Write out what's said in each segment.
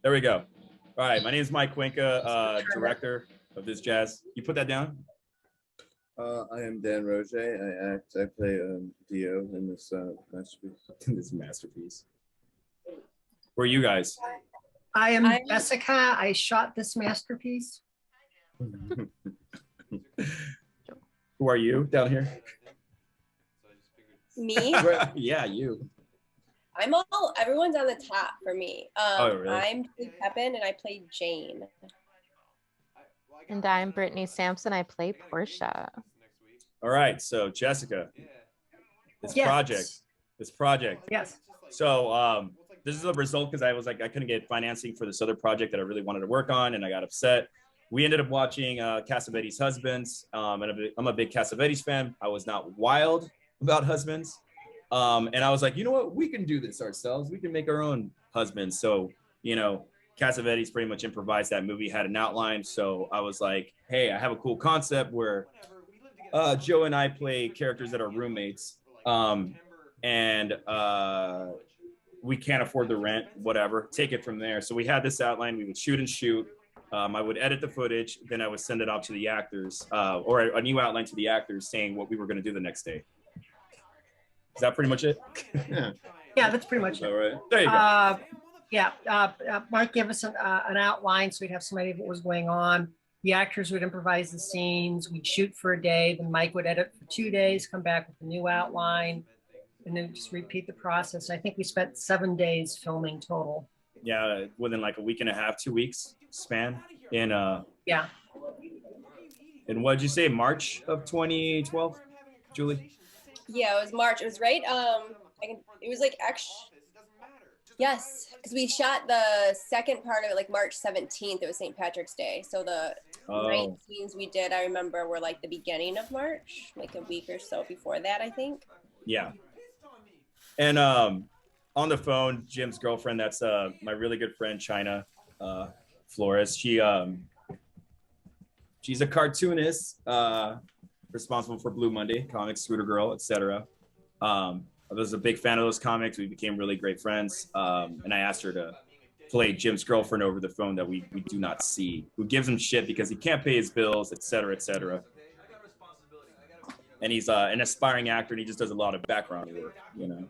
There we go. All right, my name is Mike Cuenca, director of this jazz. You put that down? I am Dan Rojay. I play Dio in this masterpiece. In this masterpiece. Who are you guys? I am Jessica. I shot this masterpiece. Who are you down here? Me? Yeah, you. Everyone's on the top for me. Oh, really? I'm Julie Pepin and I play Jane. And I'm Brittany Samson. I play Portia. All right, so Jessica, this project. Yes. So this is a result because I couldn't get financing for this other project that I really wanted to work on, and I got upset. We ended up watching Cassavetes' Husbands, and I'm a big Cassavetes fan. I was not wild about Husbands, and I was like, you know what, we can do this ourselves. We can make our own Husbands. So, you know, Cassavetes pretty much improvised that movie, had an outline. So I was like, hey, I have a cool concept where Joe and I play characters that are roommates, and we can't afford the rent, whatever, take it from there. So we had this outline, we would shoot and shoot. I would edit the footage, then I would send it off to the actors, or a new outline to the actors saying what we were gonna do the next day. Is that pretty much it? Yeah, that's pretty much it. All right, there you go. Mike gave us an outline, so we'd have some idea of what was going on. The actors would improvise the scenes. We'd shoot for a day, then Mike would edit for 2 days, come back with a new outline, and then just repeat the process. I think we spent 7 days filming total. Yeah, within like a week and a half, 2 weeks span. In yeah. And what did you say, March of 2012, Julie? Yeah, it was March. It was right. It was like yes, because we shot the second part of it like March 17th. It was St. Patrick's Day. So the night scenes we did, I remember, were like the beginning of March, like a week or so before that, I think. Yeah. And on the phone, Jim's girlfriend, that's my really good friend, China Flores. She's a cartoonist, responsible for Blue Monday comics, Scooter Girl, etc. I was a big fan of those comics. We became really great friends. And I asked her to play Jim's girlfriend over the phone that we do not see, who gives him shit because he can't pay his bills, etc., etc. And he's an aspiring actor, and he just does a lot of background work, you know.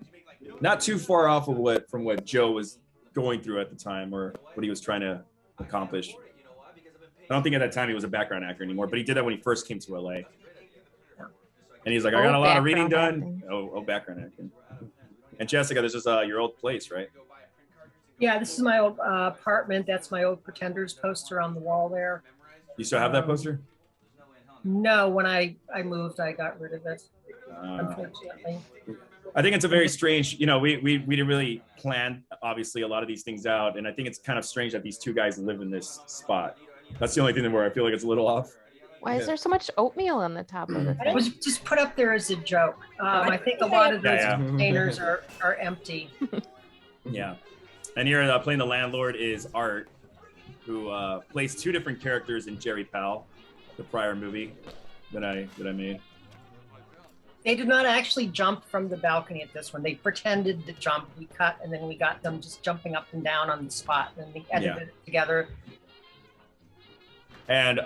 Not too far off of from what Joe was going through at the time, or what he was trying to accomplish. I don't think at that time he was a background actor anymore, but he did that when he first came to LA. And he's like, I got a lot of reading done. Oh, background acting. And Jessica, this is your old place, right? Yeah, this is my old apartment. That's my old Pretenders poster on the wall there. You still have that poster? No, when I moved, I got rid of it, unfortunately. I think it's a very strange, you know, we didn't really plan, obviously, a lot of these things out. And I think it's kind of strange that these two guys live in this spot. That's the only thing where I feel like it's a little off. Why is there so much oatmeal on the top of the thing? It was just put up there as a joke. I think a lot of those containers are empty. Yeah. And here playing the landlord is Art, who plays two different characters in Jerry Powell, the prior movie that I made. They did not actually jump from the balcony at this one. They pretended to jump. We cut, and then we got them just jumping up and down on the spot. And we edited it together. And,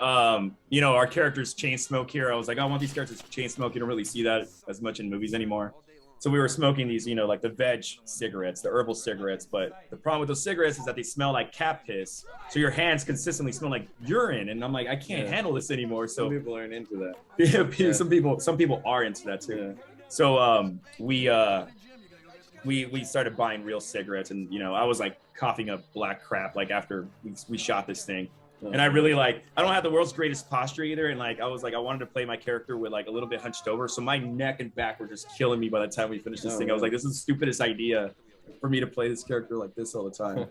you know, our characters chain smoke here. I was like, I want these characters to chain smoke. You don't really see that as much in movies anymore. So we were smoking these, you know, like the veg cigarettes, the herbal cigarettes. But the problem with those cigarettes is that they smell like cat piss. So your hands consistently smell like urine. And I'm like, I can't handle this anymore. So some people aren't into that. Yeah, some people are into that too. Yeah. So we started buying real cigarettes, and you know, I was like coughing up black crap like after we shot this thing. And I really I don't have the world's greatest posture either. And like, I wanted to play my character with like a little bit hunched over. So my neck and back were just killing me by the time we finished this thing. I was like, this is the stupidest idea for me to play this character like this all the time.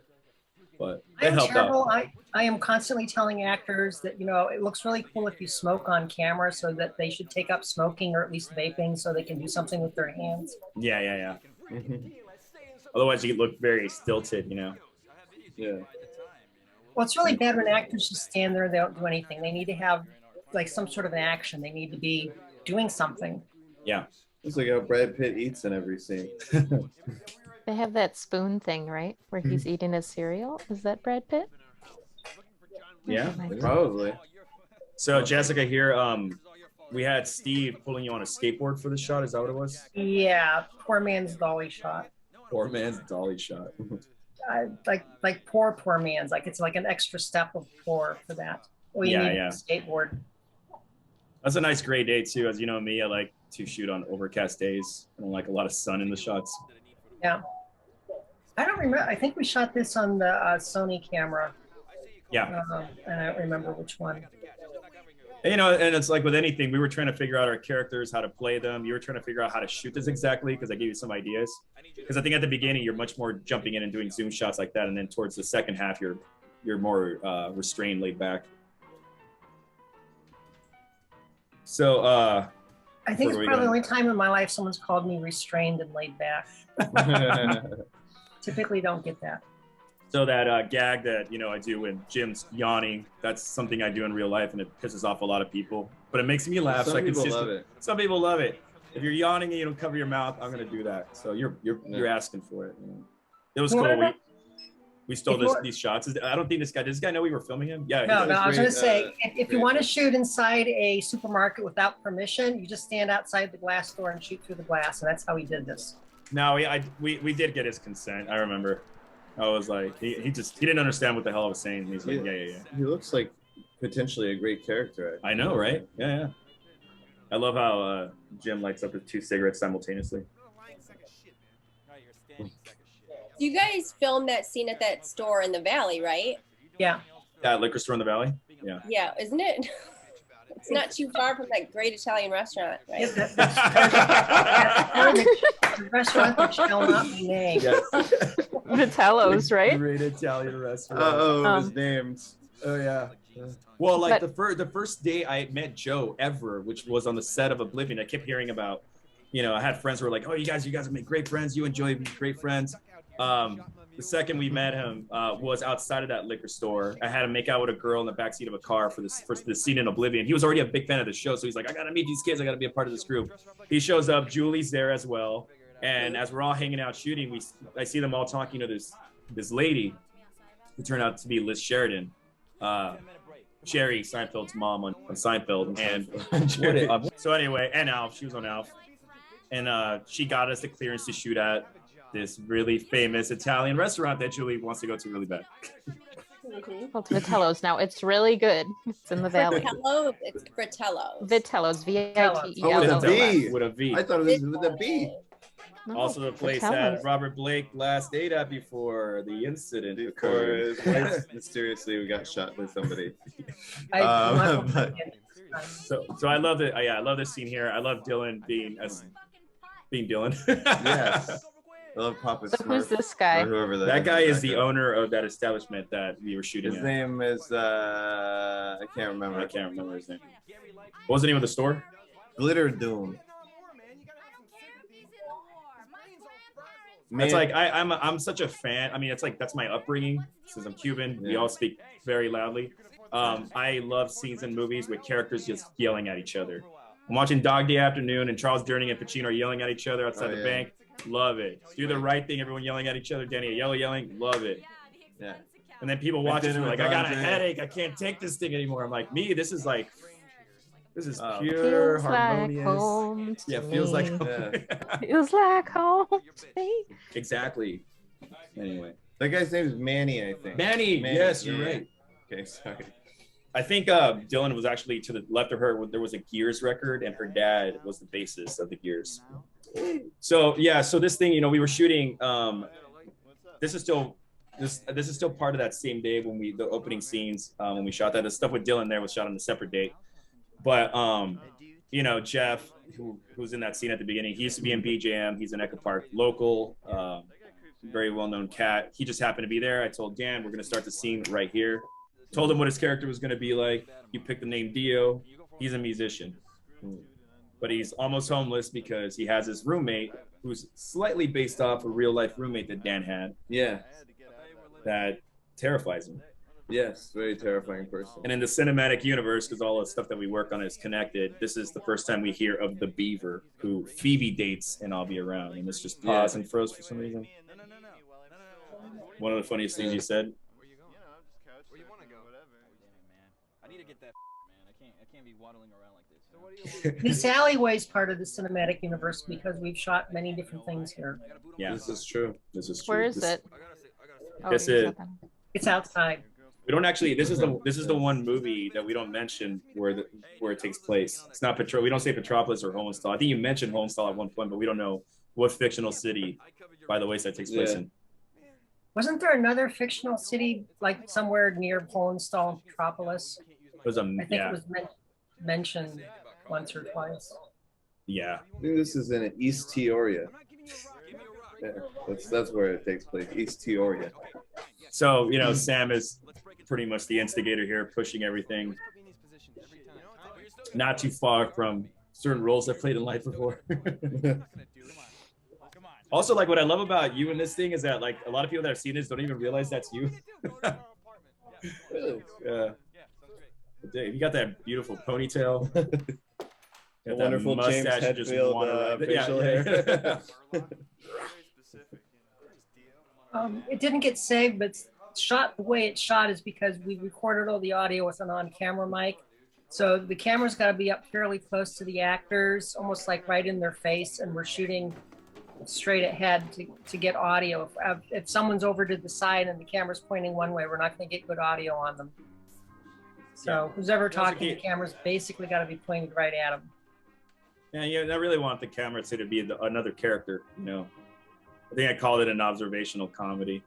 But it helped out. I am constantly telling actors that, you know, it looks really cool if you smoke on camera, so that they should take up smoking or at least vaping so they can do something with their hands. Yeah. Otherwise you look very stilted, you know? Yeah. Well, it's really bad when actors just stand there and they don't do anything. They need to have like some sort of an action. They need to be doing something. Yeah. It's like how Brad Pitt eats in every scene. They have that spoon thing, right? Where he's eating his cereal. Is that Brad Pitt? Yeah, Probably. So Jessica here, we had Steve pulling you on a skateboard for the shot. Is that what it was? Yeah, poor man's dolly shot. Poor man's dolly shot. Like poor man's. Like it's like an extra step of poor for that. Well, you need a skateboard. That's a nice gray day too. As you know me, I like to shoot on overcast days. I don't like a lot of sun in the shots. Yeah. I don't remember. I think we shot this on the Sony camera. Yeah. And I don't remember which one. You know, and it's like with anything, we were trying to figure out our characters, how to play them. You were trying to figure out how to shoot this exactly because I gave you some ideas. Because I think at the beginning, you're much more jumping in and doing zoom shots like that. And then towards the second half, you're more restrained, laid back. So I think it's probably the only time in my life someone's called me restrained and laid back. Typically don't get that. So that gag that, you know, I do when Jim's yawning, that's something I do in real life and it pisses off a lot of people, but it makes me laugh. Some people love it. Some people love it. If you're yawning and you don't cover your mouth, I'm going to do that. So you're asking for it. You know? It was cool. We stole these shots. I don't think does this guy know we were filming him? Yeah. No, I was going to say, if you want to shoot inside a supermarket without permission, you just stand outside the glass door and shoot through the glass. And that's how we did this. No, we did get his consent. I remember. I was like, he didn't understand what the hell I was saying. He's like, yeah. He looks like potentially a great character. I know, right? Yeah. I love how Jim lights up his 2 cigarettes simultaneously. You guys filmed that scene at that store in the valley, right? Yeah. That liquor store in the valley? Yeah. Yeah, isn't it? It's not too far from that great Italian restaurant, right? Yeah, the restaurant that shall not be named. Yes. Vitello's, right? Great Italian restaurant. Oh, his names. Oh yeah. Well, like the first day I met Joe ever, which was on the set of Oblivion, I kept hearing about, you know, I had friends who were like, oh, you guys have made great friends. You and Joey be great friends. The second we met him was outside of that liquor store. I had to make out with a girl in the backseat of a car for the scene in Oblivion. He was already a big fan of the show, so he's like, I gotta meet these kids. I gotta be a part of this group. He shows up. Julie's there as well. And as we're all hanging out shooting, I see them all talking to this lady who turned out to be Liz Sheridan, Sherry Seinfeld's mom on Seinfeld. And so anyway, and Alf, she was on Alf. And she got us the clearance to shoot at this really famous Italian restaurant that Julie wants to go to really bad. Well, it's Vitello's now. It's really good. It's in the valley. Vitello? It's Fratello's. Vitello's, V-I-T-E-L-O. Oh, with a V. With a V. I thought it was with a B. No, Also the place Vitello's. that Robert Blake last ate at before the incident Before occurred. mysteriously we got shot by somebody. So I love it. I love this scene here. I love Dylan being Dylan. Yes. I love Papa So who's Smurf, this guy? or whoever That guy is the owner of that establishment that we were shooting His at. name is I can't remember. I can't remember his name. What was the name of the store? Glitter Doom. It's like I'm such a fan. I mean, it's like that's my upbringing since I'm Cuban. We all speak very loudly. I love scenes in movies with characters just yelling at each other. I'm watching Dog Day Afternoon and Charles Durning and Pacino are yelling at each other outside the bank. Love it. Do the right thing. Everyone yelling at each other. Danny Aiello yelling. Love it. Yeah. And then people watch it and like, I got a headache. I can't take this thing anymore. I'm like, this is pure Feels harmonious. like home to Feels like me. home. Feels like home to me. Exactly. Anyway. That guy's name is Manny, I think. Manny. Yes, you're right. Okay, sorry. I think Dylan was actually to the left of her. There was a Gears record, and her dad was the bassist of the Gears. So yeah, so this thing, we were shooting. This is still part of that same day when the opening scenes when we shot that. The stuff with Dylan there was shot on a separate date. But Jeff, who's in that scene at the beginning, he used to be in BJM. He's an Echo Park local, very well-known cat. He just happened to be there. I told Dan we're gonna start the scene right here. Told him what his character was gonna be like. He picked the name Dio. He's a musician, but he's almost homeless because he has his roommate who's slightly based off a real-life roommate that Dan had. Yeah. That terrifies him. Yes, very terrifying person. And in the cinematic universe, because all the stuff that we work on is connected, this is the first time we hear of the Beaver, who Phoebe dates and I'll be around. And this just paused and froze for some reason. One of the funniest things you said. Where you want to go? I need to get that man. I can't be waddling around like this. So what do you want? This alleyway is part of the cinematic universe because we've shot many different things here. Yeah, This is true. this is true. Where is it? Oh, This you is- said that. It's outside. We don't actually. This is the one movie that we don't mention where it takes place. It's not We don't say Petropolis or Hohenstall. I think you mentioned Hohenstall at one point, but we don't know what fictional city by the Wayside takes place in. Wasn't there another fictional city like somewhere near Hohenstall and Petropolis? It was a I think yeah, it was mentioned once or twice. yeah. I think this is in East Peoria. Yeah, that's where it takes place. East Peoria. So Sam is pretty much the instigator here, pushing everything. Not too far from certain roles I've played in life before. Also, like what I love about you in this thing is that like a lot of people that have seen this don't even realize that's you. Really? Yeah. Dave, you got that beautiful ponytail. A wonderful James Hetfield facial hair. It didn't get saved, but shot the way it's shot is because we recorded all the audio with an on-camera mic. So the camera's got to be up fairly close to the actors, almost like right in their face, and we're shooting straight ahead to get audio. If someone's over to the side and the camera's pointing one way, we're not going to get good audio on them. So who's ever talking, the camera's basically got to be pointed right at them. Yeah, I really want the camera to be another character, I think I called it an observational comedy.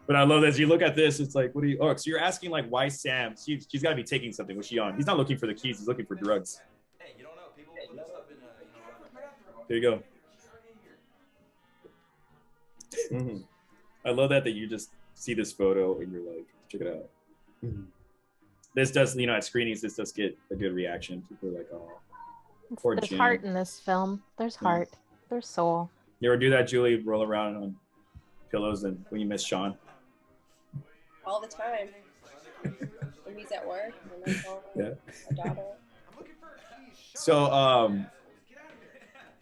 But I love that as you look at this, it's like, so you're asking like why Sam? She's got to be taking something. What's she on? He's not looking for the keys, he's looking for drugs. Hey, you don't know. People put stuff in There you go. Mm-hmm. I love that you just see this photo and you're like, check it out. Mm-hmm. This does, at screenings, this does get a good reaction. People are like, oh, poor There's Jim. heart in this film. There's heart. There's soul. You ever do that, Julie? Roll around on pillows and when you miss Sean? All the time. When he's at work. And I'm home, Yeah. my daughter.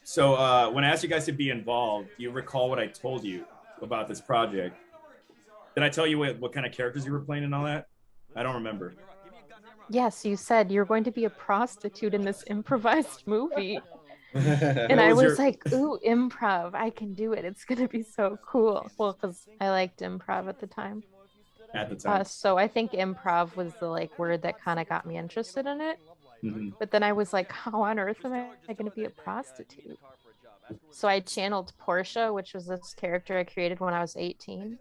So when I asked you guys to be involved, do you recall what I told you about this project? Did I tell you what kind of characters you were playing and all that? I don't remember. Yes, you said you're going to be a prostitute in this improvised movie. And What I was was your- like, ooh, improv. I can do it. It's going to be so cool. Well, because I liked improv at the time. At the time. So I think improv was the word that kind of got me interested in it. Mm-hmm. But then I was like, how on earth am I going to be a prostitute? So I channeled Portia, which was this character I created when I was 18.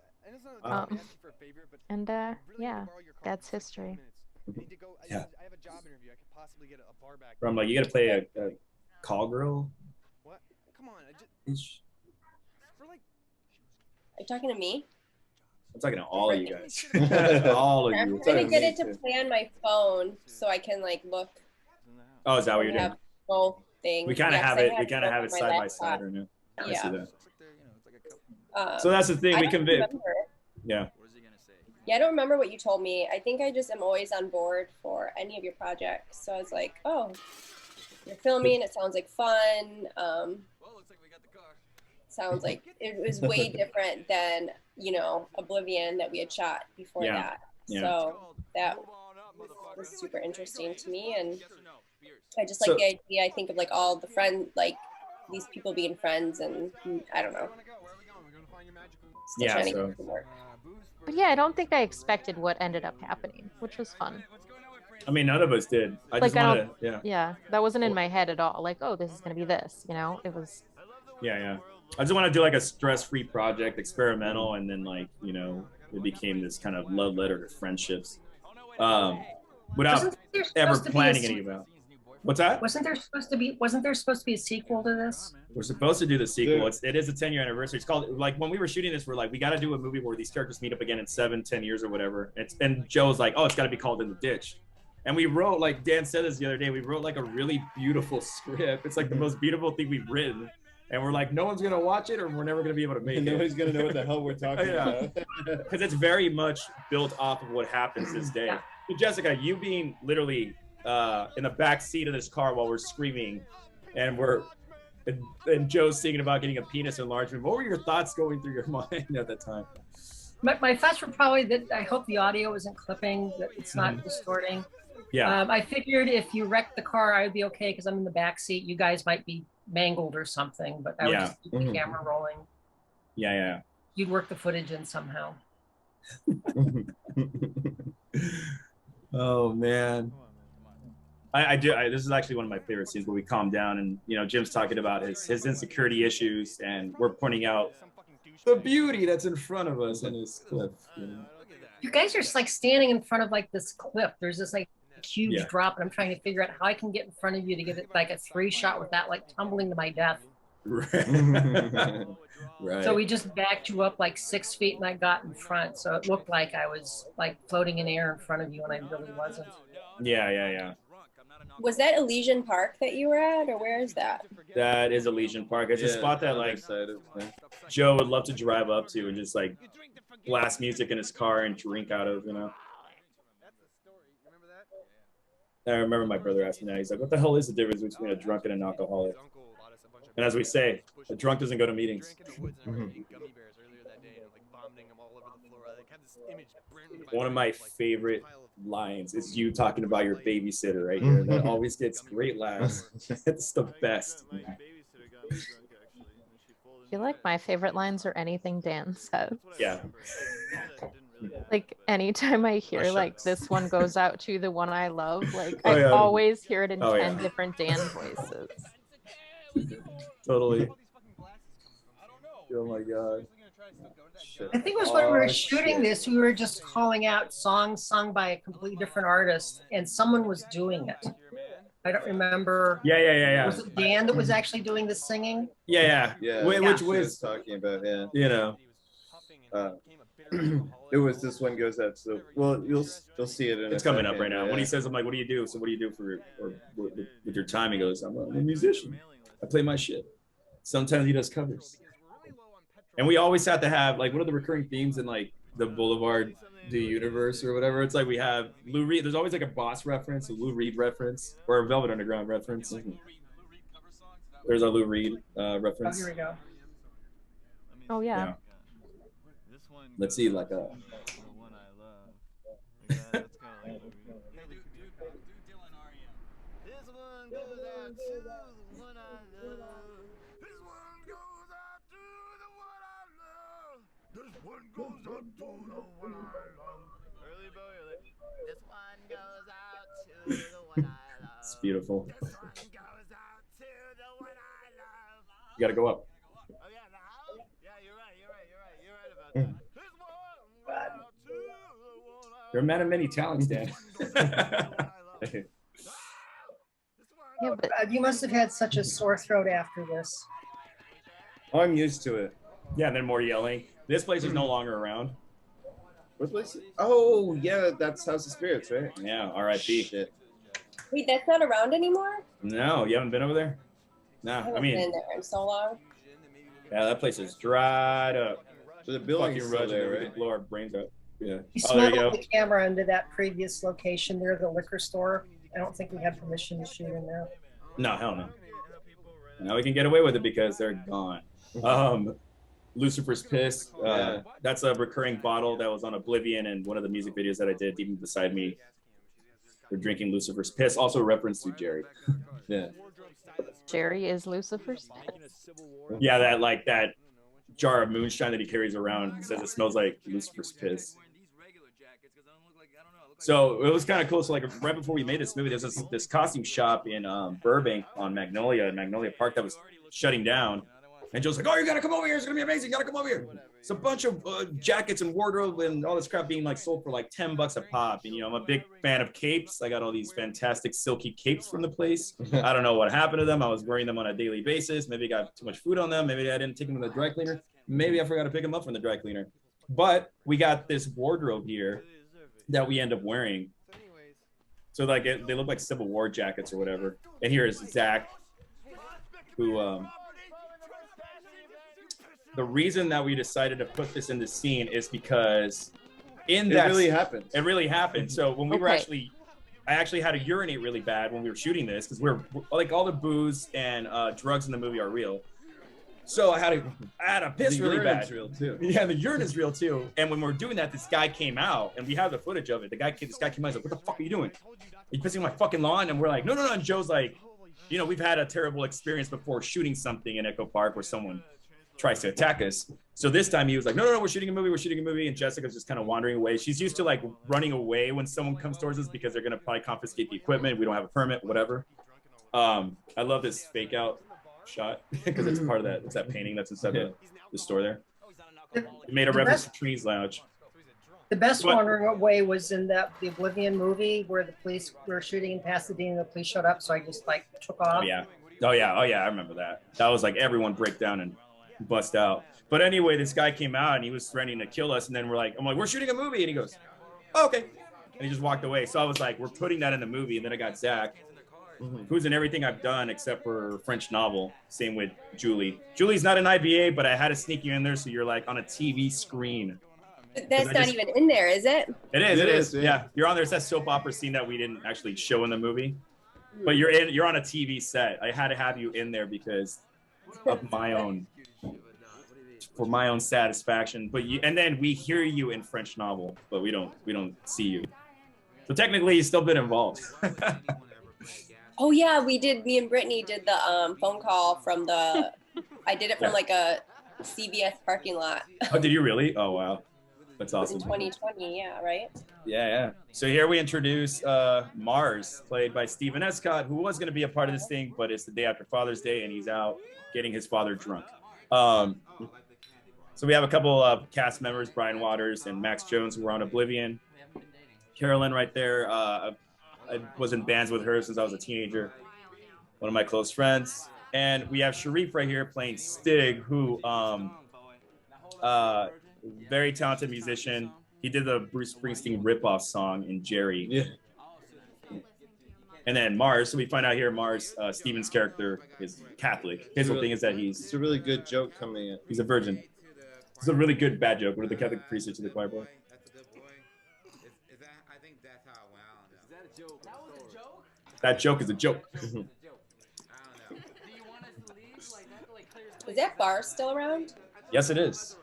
Yeah, that's history. Yeah. I'm like, you got to play a call girl? What? Come on. Are you talking to me? I'm talking to all of you guys. All of I'm you. trying to get it to play on my phone so I can look. Oh, is that what you're doing? Have both things. We kind of Yeah, 'cause have I it. We kind of both have it on my side by laptop. side right now. I Yeah. see that. Um, So that's the thing. I We don't convict. remember. Yeah. Yeah, I don't remember what you told me. I think I just am always on board for any of your projects. So I was like, oh, you're filming. It sounds like fun. Sounds like it was way different than, Oblivion that we had shot before Yeah. that. Yeah. So that was super interesting to me. And I just So- like the idea. I think of all the friends, these people being friends, and I don't know. Still Yeah, trying to so- get it to work. But yeah, I don't think I expected what ended up happening, which was fun. I mean, none of us did. I just I wanted to, yeah. Yeah, that wasn't in my head at all. Like, oh, this is going to be this, It was. Yeah. I just want to do a stress-free project, experimental, and then it became this kind of love letter to friendships, without Wasn't there ever supposed to be a planning anything about. What's that? Wasn't there supposed to be a sequel to this? We're supposed to do the sequel. Yeah. It is a 10-year anniversary. It's called, when we were shooting this, we're like, we got to do a movie where these characters meet up again in 7-10 years or whatever. And Joe's like, oh, it's got to be called In the Ditch. And we wrote, like Dan said this the other day, we wrote a really beautiful script. It's the most beautiful thing we've written. And we're like, no one's gonna watch it, or we're never gonna be able to make it. Nobody's gonna know what the hell we're talking about. Because it's very much built off of what happens this day. Yeah. So Jessica, you being literally in the back seat of this car while we're screaming, and and Joe's thinking about getting a penis enlargement. What were your thoughts going through your mind at that time? My thoughts were probably that I hope the audio isn't clipping, that it's not distorting. Yeah. I figured if you wrecked the car, I would be okay because I'm in the back seat. You guys might be mangled or something, but I would just keep the camera rolling. Yeah. You'd work the footage in somehow. Oh man. I do. This is actually one of my favorite scenes where we calm down and, you know, Jim's talking about his insecurity issues and we're pointing out the beauty that's in front of us in this cliff. You know? You guys are just like standing in front of like this cliff. There's this like huge drop, and I'm trying to figure out how I can get in front of you to get it like a 3-shot without like tumbling to my death. Right. So we just backed you up like 6 feet, and I got in front, so it looked like I was like floating in air in front of you, and I really wasn't. Yeah. Was that Elysian Park that you were at, or where is that? That is Elysian Park. It's a spot that like Joe would love to drive up to and just like blast music in his car and drink out of, you know. I remember my brother asking that. He's like, what the hell is the difference between a drunk and an alcoholic? And as we say, a drunk doesn't go to meetings. One of my favorite lines is you talking about your babysitter right here. That always gets great laughs. It's the best. I feel like my favorite lines are anything Dan says. Yeah. Like anytime I hear like this one goes out to the one I love, like I always hear it in 10 different Dan voices. Totally. Oh my god. Shit. I think it was when we were shooting this, we were just calling out songs sung by a completely different artist, and someone was doing it. I don't remember. Yeah. Was it Dan that was actually doing the singing? Yeah. Which was talking about, you know. It was this one goes out. So well, you'll see it. It's coming up right now. When he says, "I'm like, what do you do?" So what do you do with your time? He goes, "I'm a musician. I play my shit." Sometimes he does covers. And we always have to have like one of the recurring themes in like the Boulevard du Universe or whatever. It's like we have Lou Reed. There's always like a Boss reference, a Lou Reed reference, or a Velvet Underground reference. There's a Lou Reed reference. Oh, here we go. Oh yeah. Let's see, like a. It's beautiful. You gotta go up. You're a man of many talents, Dan. Yeah, but you must have had such a sore throat after this. Oh, I'm used to it. Yeah, and then more yelling. This place is no longer around. What place? Oh, yeah, that's House of Spirits, right? Yeah, R.I.P. Shit. Wait, that's not around anymore? No, you haven't been over there? No, I haven't been there in so long. Yeah, that place is dried up. So the building's fucking still there, right? Blow our brains out. Yeah. You Oh, there you smuggled go. the camera into that previous location near the liquor store. I don't think we had permission to shoot in there. No, hell no. Now we can get away with it because they're gone. Lucifer's Piss. That's a recurring bottle that was on Oblivion and one of the music videos that I did. Even beside me, we're drinking Lucifer's Piss. Also a reference to Jerry. Yeah. Jerry is Lucifer's Piss. Yeah, that jar of moonshine that he carries around. He says it smells like Lucifer's Piss. So it was kind of cool. So like right before we made this movie, there's this costume shop in Burbank on Magnolia Park that was shutting down. And Joe's like, "Oh, you gotta come over here. It's gonna be amazing. You gotta come over here." It's a bunch of jackets and wardrobe and all this crap being like sold for like $10 a pop. And you know, I'm a big fan of capes. I got all these fantastic silky capes from the place. I don't know what happened to them. I was wearing them on a daily basis. Maybe I got too much food on them. Maybe I didn't take them to the dry cleaner. Maybe I forgot to pick them up from the dry cleaner. But we got this wardrobe here that we end up wearing. So like they look like Civil War jackets or whatever. And here is Zach, who the reason that we decided to put this in the scene is because it really happened. It really happened. So when we were I actually had to urinate really bad when we were shooting this because we're like all the booze and drugs in the movie are real. So I had to piss really bad. Real too. Yeah, the urine is real too. And when we were doing that, this guy came out, and we have the footage of it. This guy came out, he's like, "What the fuck are you doing? Are you pissing on my fucking lawn?" And we're like, "No." And Joe's like, "You know, we've had a terrible experience before shooting something in Echo Park where someone tries to attack us." So this time he was like, no, we're shooting a movie. And Jessica's just kind of wandering away. She's used to like running away when someone comes towards us because they're going to probably confiscate the equipment. We don't have a permit, whatever. I love this fake out shot because it's part of that. It's that painting that's inside the store there. It made a reference to Trees Lounge. The best wandering away was in the Oblivion movie where the police were shooting in Pasadena. The police showed up, so I just like took off. Oh yeah. I remember that. That was like everyone break down and bust out. But anyway, this guy came out and he was threatening to kill us. And then I'm like, we're shooting a movie. And he goes, "Oh, okay." And he just walked away. So I was like, we're putting that in the movie. And then I got Zach, who's in everything I've done except for French Novel. Same with Julie. Julie's not an IBA, but I had to sneak you in there so you're like on a TV screen. That's not even in there, is it? It is. Yeah. You're on there. It's that soap opera scene that we didn't actually show in the movie. But you're on a TV set. I had to have you in there because of for my own satisfaction. And then we hear you in French Novel, but we don't see you. So technically, you've still been involved. Oh yeah, we did. Me and Brittany did the phone call from the. I did it from like a CVS parking lot. Oh, did you really? Oh wow, that's awesome. In 2020, yeah, right. Yeah. So here we introduce Mars, played by Stephen Escott, who was going to be a part of this thing, but it's the day after Father's Day, and he's out getting his father drunk. So we have a couple of cast members, Brian Waters and Max Jones, who were on Oblivion. Carolyn right there. I was in bands with her since I was a teenager. One of my close friends. And we have Sharif right here playing Stig, who very talented musician. He did the Bruce Springsteen ripoff song in Jerry. Yeah. And then Mars, so we find out here Mars, Steven's character is Catholic. His whole thing is that it's a really good joke coming in. He's a virgin. It's a really good bad joke. What did the Catholic priest say to the choir boy? That joke is a joke. Is that bar still around? Yes, it is.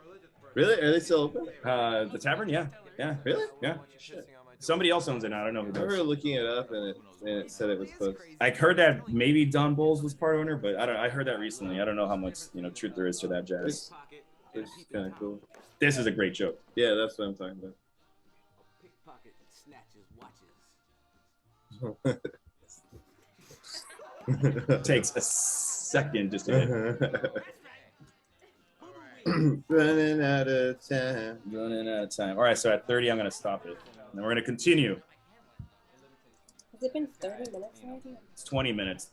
Really? Are they still open? The tavern, yeah. Really? Yeah. Shit. Somebody else owns it now. I don't know who I does. remember looking it up and it said it was closed. I heard that maybe Don Bowles was part owner, but I heard that recently. I don't know how much truth there is to that jazz. It's kind of cool. This is a great joke. Yeah, that's what I'm talking about. Takes a second just to hit. Running out of time. All right, so at 30, I'm going to stop it. And then we're going to continue. Has it been 30 minutes already? It's 20 minutes,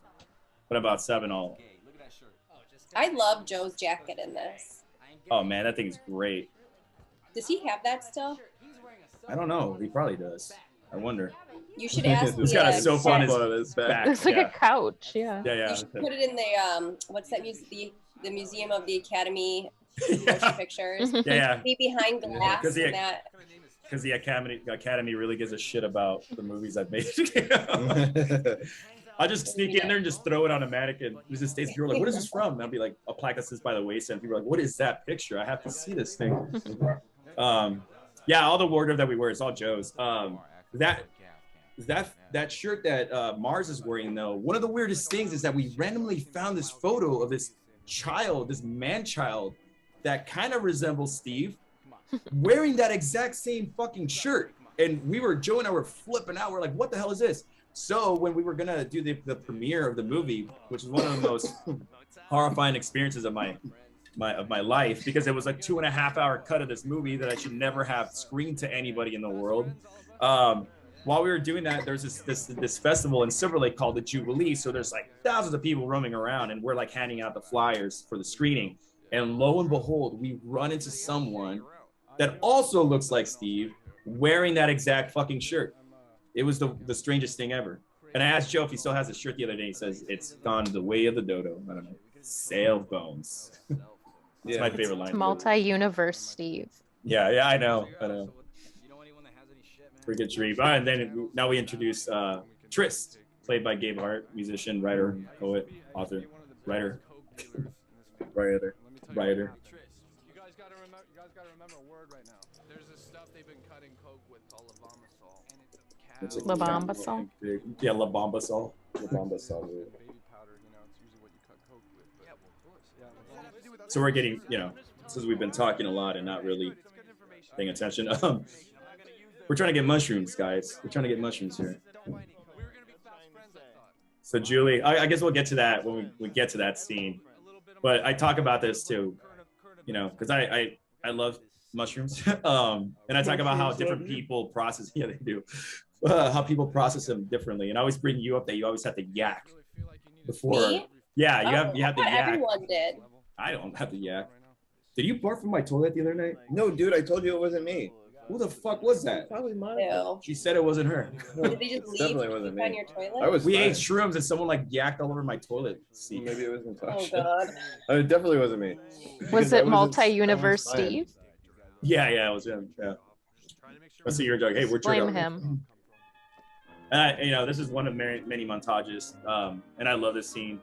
but about 7 all. I love Joe's jacket in this. Oh, man, that thing is great. Does he have that still? I don't know. He probably does. I wonder. You should ask. He's got a sofa on his back. It's like a couch, yeah. Yeah. You should put it in the what's that the Museum of the Academy motion pictures. Yeah. Be behind glass. Because the Academy really gives a shit about the movies I've made. I'll just sneak in there and just throw it on a mannequin. There's this stage, people are like, "What is this from?" And I'll be like, "A plaque that says by the Wayside." And people are like, "What is that picture? I have to see this thing." Yeah, all the wardrobe that we wear is all Joe's. That shirt that Mars is wearing, though, one of the weirdest things is that we randomly found this photo of this child, this man-child, that kind of resembles Steve, wearing that exact same fucking shirt. And Joe and I were flipping out. We're like, what the hell is this? So when we were gonna do the premiere of the movie, which is one of the most horrifying experiences of my life, because it was like 2.5 hour cut of this movie that I should never have screened to anybody in the world. While we were doing that, there's this festival in Silver Lake called the Jubilee. So there's like thousands of people roaming around, and we're like handing out the flyers for the screening. And lo and behold, we run into someone that also looks like Steve wearing that exact fucking shirt. It was the strangest thing ever. And I asked Joe if he still has the shirt the other day. He says, "It's gone the way of the dodo." I don't know. Sailbones. It's my favorite line. Multi-universe Steve. Yeah, I know. Forget Sharif. And then now we introduce Trist, played by Gabe Hart, musician, writer, poet, author, writer. Writer. You guys gotta remember a word right now. There's this stuff they've been cutting coke with called lavombasol, and it's a Yeah, Labombasol. baby powder. You know, it's usually what you cut coke with. Yeah, well, of course. So we're getting, since we've been talking a lot and not really paying attention, we're trying to get mushrooms, guys. We're trying to get mushrooms here. So Julie, I guess we'll get to that when we get to that scene. But I talk about this too, because I love mushrooms. And I talk about how different people process. Yeah, they do. How people process them differently. And I always bring you up that you always have to yak before. Me? Yeah, you have to yak. Everyone did. I don't have to yak. Did you barf from my toilet the other night? No, dude, I told you it wasn't me. Who the fuck was that? Probably mine. Ew. She said it wasn't her. Did they just leave Definitely wasn't me. on your toilet? We ate shrooms and someone like yacked all over my toilet seat. Maybe it was Natasha. Oh god. It definitely wasn't me. Was it multi-universe Steve? Yeah, it was him. Yeah. I see your joke. Hey, we're Blame him. This is one of many montages, and I love this scene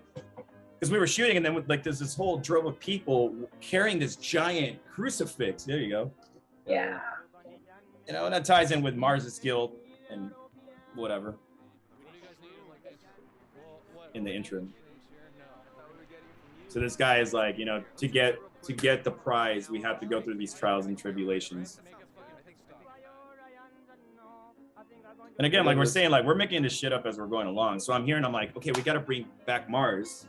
because we were shooting, and then there's this whole drove of people carrying this giant crucifix. There you go. Yeah. And that ties in with Mars's guilt and whatever in the intro. So this guy is like, to get the prize, we have to go through these trials and tribulations. And again, like we're saying, like we're making this shit up as we're going along. So I'm like, okay, we got to bring back Mars.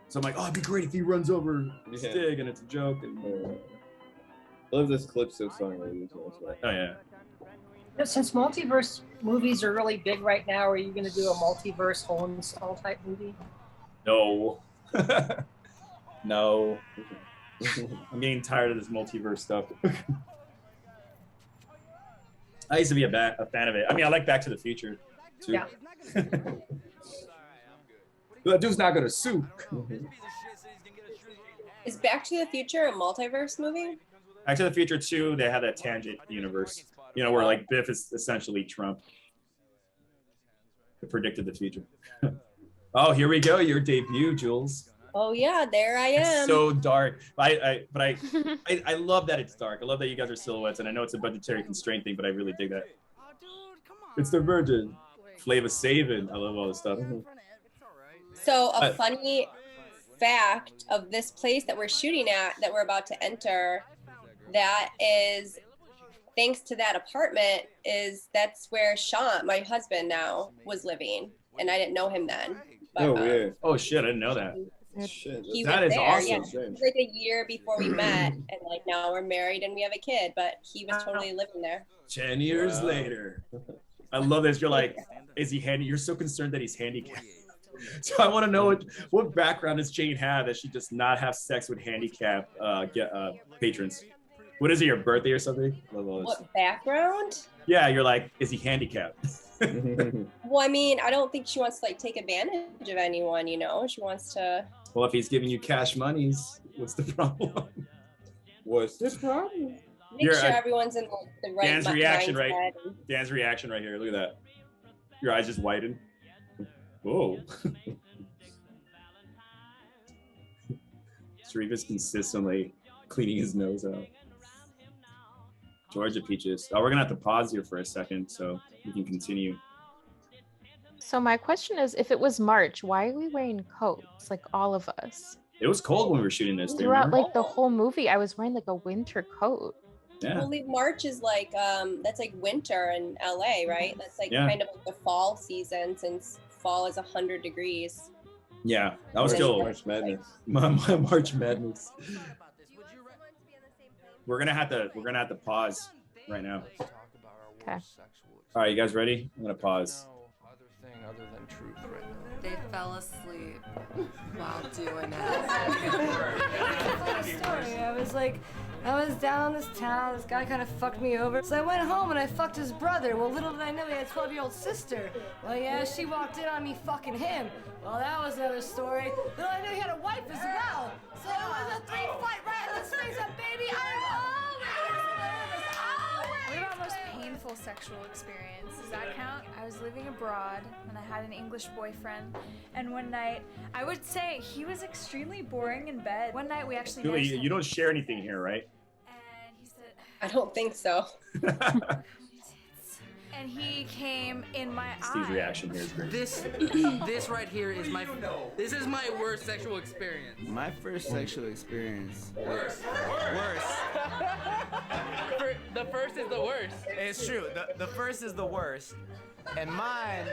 So I'm like, oh, it'd be great if he runs over Stig and it's a joke. And I love this Calypso song we're using as well. Oh yeah. Since multiverse movies are really big right now, are you going to do a multiverse Hole in the Skull type movie? No. No. I'm getting tired of this multiverse stuff. I used to be a fan of it. I mean, I like Back to the Future too. Yeah. That dude's not gonna sue. Is Back to the Future a multiverse movie? Back to the Future 2, they have that tangent universe, where like Biff is essentially Trump. It predicted the future. Oh, here we go. Your debut, Jules. Oh yeah, there I am. It's so dark. I love that it's dark. I love that you guys are silhouettes, and I know it's a budgetary constraint thing, but I really dig that. It's the Virgin. Flava Savin. I love all this stuff. So a funny fact of this place that we're shooting at, that we're about to enter, that is thanks to that apartment, that's where Sean, my husband now, was living, and I didn't know him then. But, weird. Oh shit, I didn't know that. Shit, That is awesome. Yeah, it was like a year before we met, and like now we're married and we have a kid, but he was totally living there. 10 years later. I love this. You're like, is he handy? You're so concerned that he's handicapped. So I want to know what background does Jane have that she does not have sex with handicapped patrons? What is it, your birthday or something? What background? Yeah, you're like, is he handicapped? Well, I mean, I don't think she wants to like take advantage of anyone, She wants to. Well, if he's giving you cash monies, what's the problem? What's the problem? Make sure everyone's in like, the right Dan's reaction, mindset. right? Dan's reaction right here. Look at that. Your eyes just widen. Whoa. Sharif is consistently cleaning his nose out. Georgia Peaches. Oh, we're gonna have to pause here for a second so we can continue. So my question is, if it was March, why are we wearing coats, like all of us? It was cold when we were shooting this. Throughout like the whole movie, I was wearing like a winter coat. Yeah. Well, March is like that's like winter in LA, right? That's like kind of like the fall season, since fall is 100 degrees. Yeah, that was still March Madness. My March Madness. We're gonna have to pause right now. Okay. All right, you guys ready? I'm gonna pause. Other than truth right now. They fell asleep while doing it. Story. I I was down in this town, this guy kind of fucked me over. So I went home and I fucked his brother. Well, little did I know he had a 12-year-old sister. Well, yeah, she walked in on me fucking him. Well, that was another story. Little I knew he had a wife as well. So it was a 3-fight right. Let's face it, baby, I'm always. What about most painful sexual experience? Does that count? I was living abroad and I had an English boyfriend. And one night, I would say he was extremely boring in bed. One night we actually Julie, you don't share anything here, right? And he said, I don't think so. and he came in my Steve's eye. reaction here is great. This right here is this is my worst sexual experience. My first sexual experience. Worse. The first is the worst. It's true. The first is the worst, and mine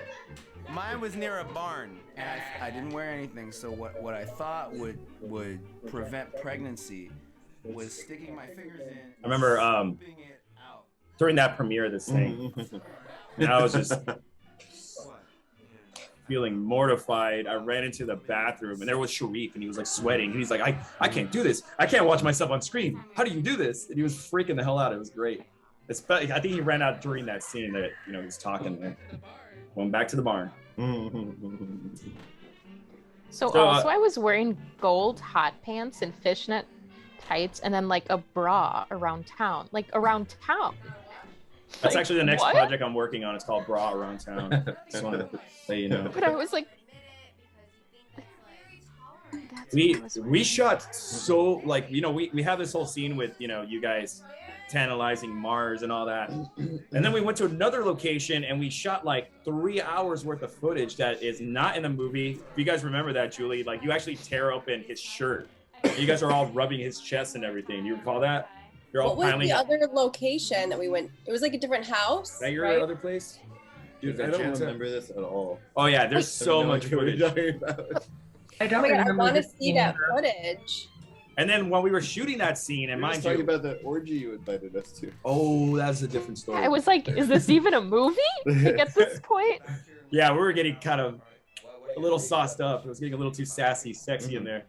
was near a barn, and I didn't wear anything. So what I thought would prevent pregnancy was sticking my fingers in. I remember scooping it out. during that premiere of this thing, and I was just feeling mortified. I ran into the bathroom, and there was Sharif, and he was like sweating. And he's like, I can't do this. I can't watch myself on screen. How do you do this? And he was freaking the hell out. It was great. I think he ran out during that scene that he was talking there. Going back to the barn. So also I was wearing gold hot pants and fishnet tights and then like a bra around town. That's Like, actually the next what? project I'm working on. It's called Bra Around Town. Just wanted to let you know. But I was like, that's We what I was we wearing. shot so like we have this whole scene with you guys tantalizing Mars and all that, and then we went to another location and we shot like 3 hours worth of footage that is not in the movie. If you guys remember that, Julie, like you actually tear open his shirt. You guys are all rubbing his chest and everything. You recall that? You're all What was piling the up. other location that we went? It was like a different house. Is that your right? other place? Dude, I don't remember this at all. Oh yeah, there's so No much idea what footage. you're talking about. I Oh don't my god, I remember want to this see scene that either. footage. And then when we were shooting that scene, and We're mind just talking you, about the orgy you invited us to. oh, that's a different story. I was like, is this even a movie? Like at this point? Yeah, we were getting kind of a little sauced up. It was getting a little too sassy, sexy in there.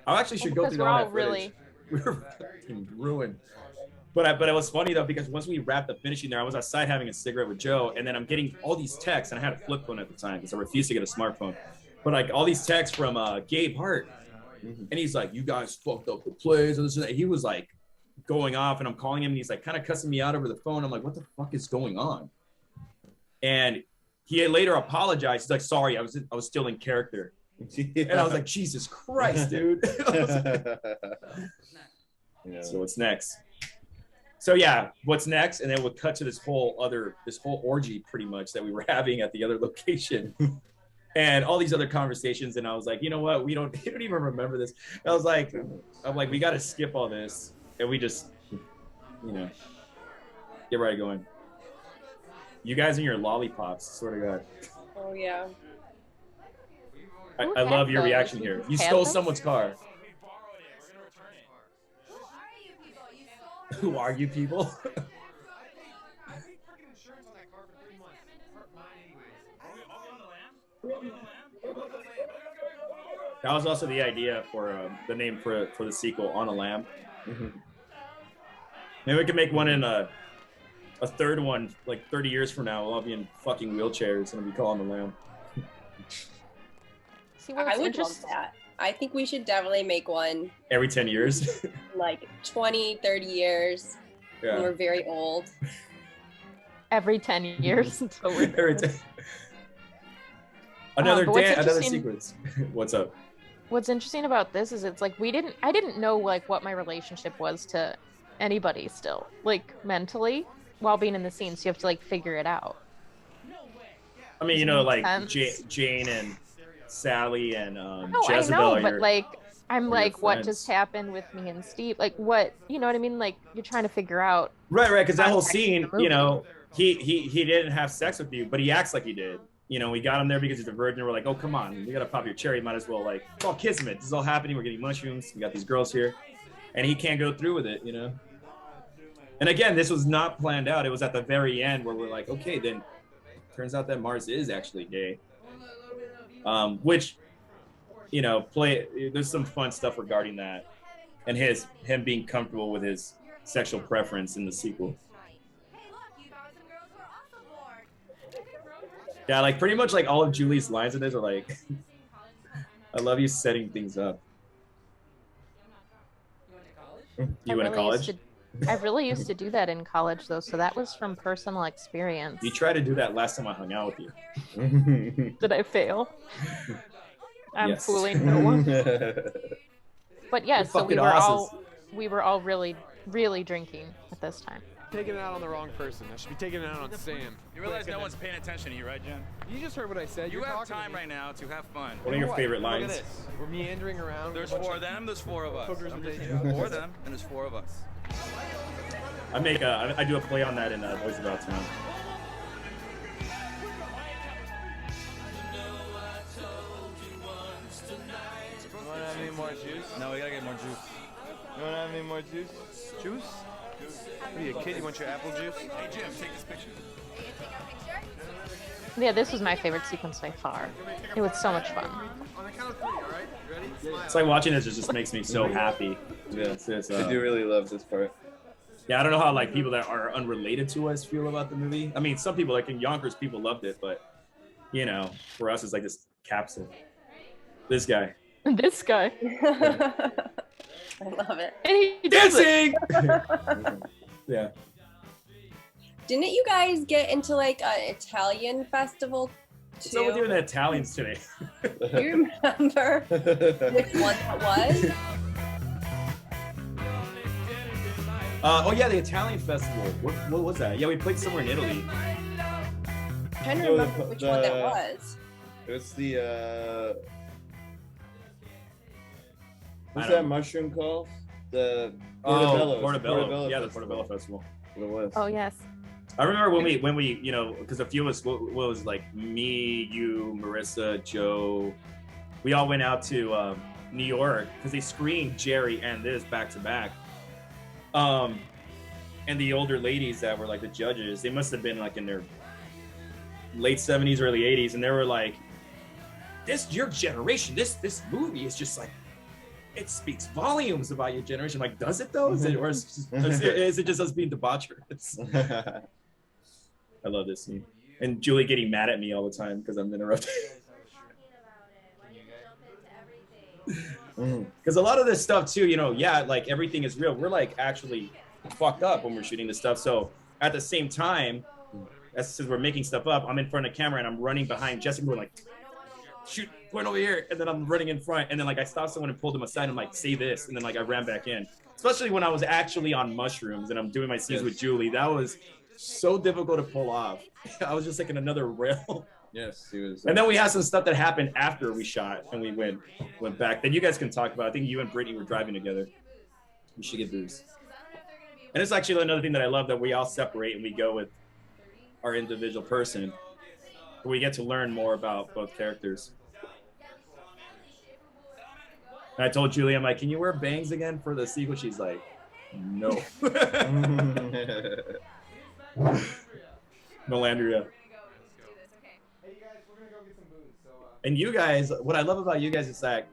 I actually should go Because through we're all all that footage. We were fucking ruined. But it was funny though, because once we wrapped up finishing there, I was outside having a cigarette with Joe, and then I'm getting all these texts, and I had a flip phone at the time because I refused to get a smartphone. But like all these texts from Gabe Hart, and he's like, "You guys fucked up the plays," and this and that. He was like going off, and I'm calling him, and he's like kind of cussing me out over the phone. I'm like, "What the fuck is going on?" And he later apologized. He's like, "Sorry, I was still in character." And I was like, "Jesus Christ, dude." So what's next? So yeah, what's next? And then we'll cut to this whole orgy pretty much that we were having at the other location. And all these other conversations, and I was like, you know what? We don't even remember this. I was like, we got to skip all this, and we just, get right going. You guys and your lollipops, swear to God. Oh yeah. I love your reaction here. You stole someone's car. Who are you people? That was also the idea for the name for the sequel, On a Lamb. Maybe we can make one in a third one, like 30 years from now. We'll all be in fucking wheelchairs and we'll be calling the Lamb. See, I would love that. I think we should definitely make one Every 10 years. like 20, 30 years when Yeah. we're very old. Every 10 years until we're Every 10. Another but what's another interesting- sequence. What's up? What's interesting about this is it's like I didn't know like what my relationship was to anybody still, like mentally, while being in the scene. So you have to like figure it out. I mean, like Sense. Jane and Sally and No, Jezebel. I know, are but your- like I'm your like, what friends. just happened with me and Steve? Like what, you know what I mean? Like you're trying to figure out. Right, because that whole context of scene, the movie. he didn't have sex with you, but he acts like he did. We got him there because he's a virgin. We're like, oh, come on, we gotta pop your cherry. Might as well, like, it's all kismet. This is all happening. We're getting mushrooms. We got these girls here, and he can't go through with it, And again, this was not planned out. It was at the very end where we're like, okay, then turns out that Mars is actually gay. Which, there's some fun stuff regarding that. and him being comfortable with his sexual preference in the sequel. Yeah, like pretty much like all of Julie's lines in this are like, I love you setting things up. You went to college? I really used to do that in college though, so that was from personal experience. You tried to do that last time I hung out with you. Did I fail? I'm Yes. fooling no one. But yeah, so we were all really, really drinking at this time. Taking it out on the wrong person. I should be taking it out on Sam. You realize no one's paying attention to you, right, Jen? You just heard what I said. You have time right now to have fun. What are your favorite Look at lines? this. We're meandering around. There's 4 of them, there's 4 of us. Hookers and There's day 4 of them, and there's 4 of us. I do a play on that in Voice About Town. You want to have any more juice? No, we gotta get more juice. You want to have any more juice? Juice? What are you, a kid? You want your apple juice? Hey, Jim, take this picture. Yeah, this was my favorite sequence by far. It was so much fun. On the count of 3, all right? Ready? Smile. It's like watching this just makes me so happy. Yeah, I do really love this part. Yeah, I don't know how like people that are unrelated to us feel about the movie. I mean, some people like in Yonkers, people loved it, but you know, for us, it's like this capsule. This guy. This guy. I love it. And he does Dancing! Yeah. Didn't you guys get into like an Italian festival What's too? up with you and the Italians today? Do you remember which one that was? Oh yeah, the Italian festival. What was that? Yeah, we played somewhere in Italy. I'm trying to remember which one that was. It was the what's I don't that know. mushroom called? The Portobello. Portobello Yeah, the Portobello Festival. What it was. Oh yes. I remember when we you know, because a few of us, what was like me, you, Marissa, Joe, we all went out to New York because they screened Jerry and this back to back. And the older ladies that were like the judges, they must have been like in their late 70s, early 80s, and they were like, your generation, this movie is just like, it speaks volumes about your generation. I'm like, does it though? Is it just us being debaucherous? I love this scene. And Julie getting mad at me all the time because I'm interrupting. Because a lot of this stuff too, you know, yeah, like everything is real. We're like actually fucked up when we're shooting this stuff. So at the same time, as we're making stuff up, I'm in front of the camera and I'm running behind Jessica going like, shoot, point over here. And then I'm running in front. And then like I stopped someone and pulled them aside and I'm like, say this. And then like I ran back in. Especially when I was actually on mushrooms and I'm doing my scenes with Julie. That was so difficult to pull off. I was just like in another rail. Yes, he was. And then we had some stuff that happened after we shot and we went back. Then you guys can talk about. I think you and Brittany were driving together. We should get booze. And it's actually another thing that I love, that we all separate and we go with our individual person. We get to learn more about both characters. And I told Julie, I'm like, can you wear bangs again for the sequel? She's like, no. Melandria. And you guys, what I love about you guys is that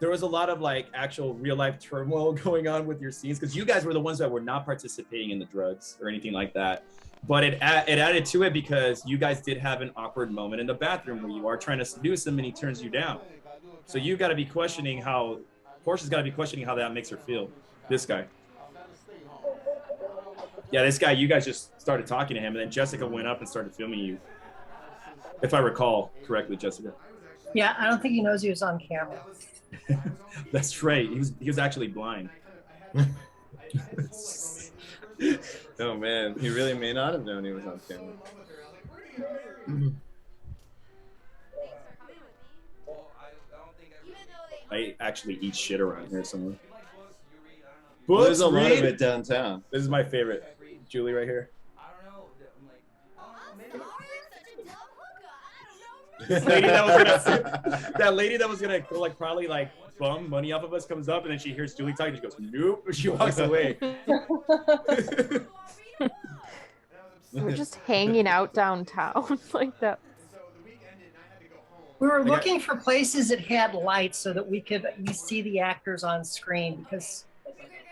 there was a lot of like actual real life turmoil going on with your scenes, because you guys were the ones that were not participating in the drugs or anything like that. But it added to it because you guys did have an awkward moment in the bathroom where you are trying to seduce him and he turns you down. So you got to be questioning how, Portia's got to be questioning how that makes her feel. This guy. Yeah, this guy, you guys just started talking to him and then Jessica went up and started filming you. If I recall correctly, Jessica. Yeah, I don't think he knows he was on camera. That's right. He was actually blind. Oh man, he really may not have known he was on camera. I actually eat shit around here somewhere. Well, there's a lot read. of it downtown. This is my favorite. Julie right here. That lady that was gonna like probably like bum money off of us comes up and then she hears Julie talking. She goes, nope. She walks away. We're just hanging out downtown like that. We were looking for places that had lights so that we could at least see the actors on screen, because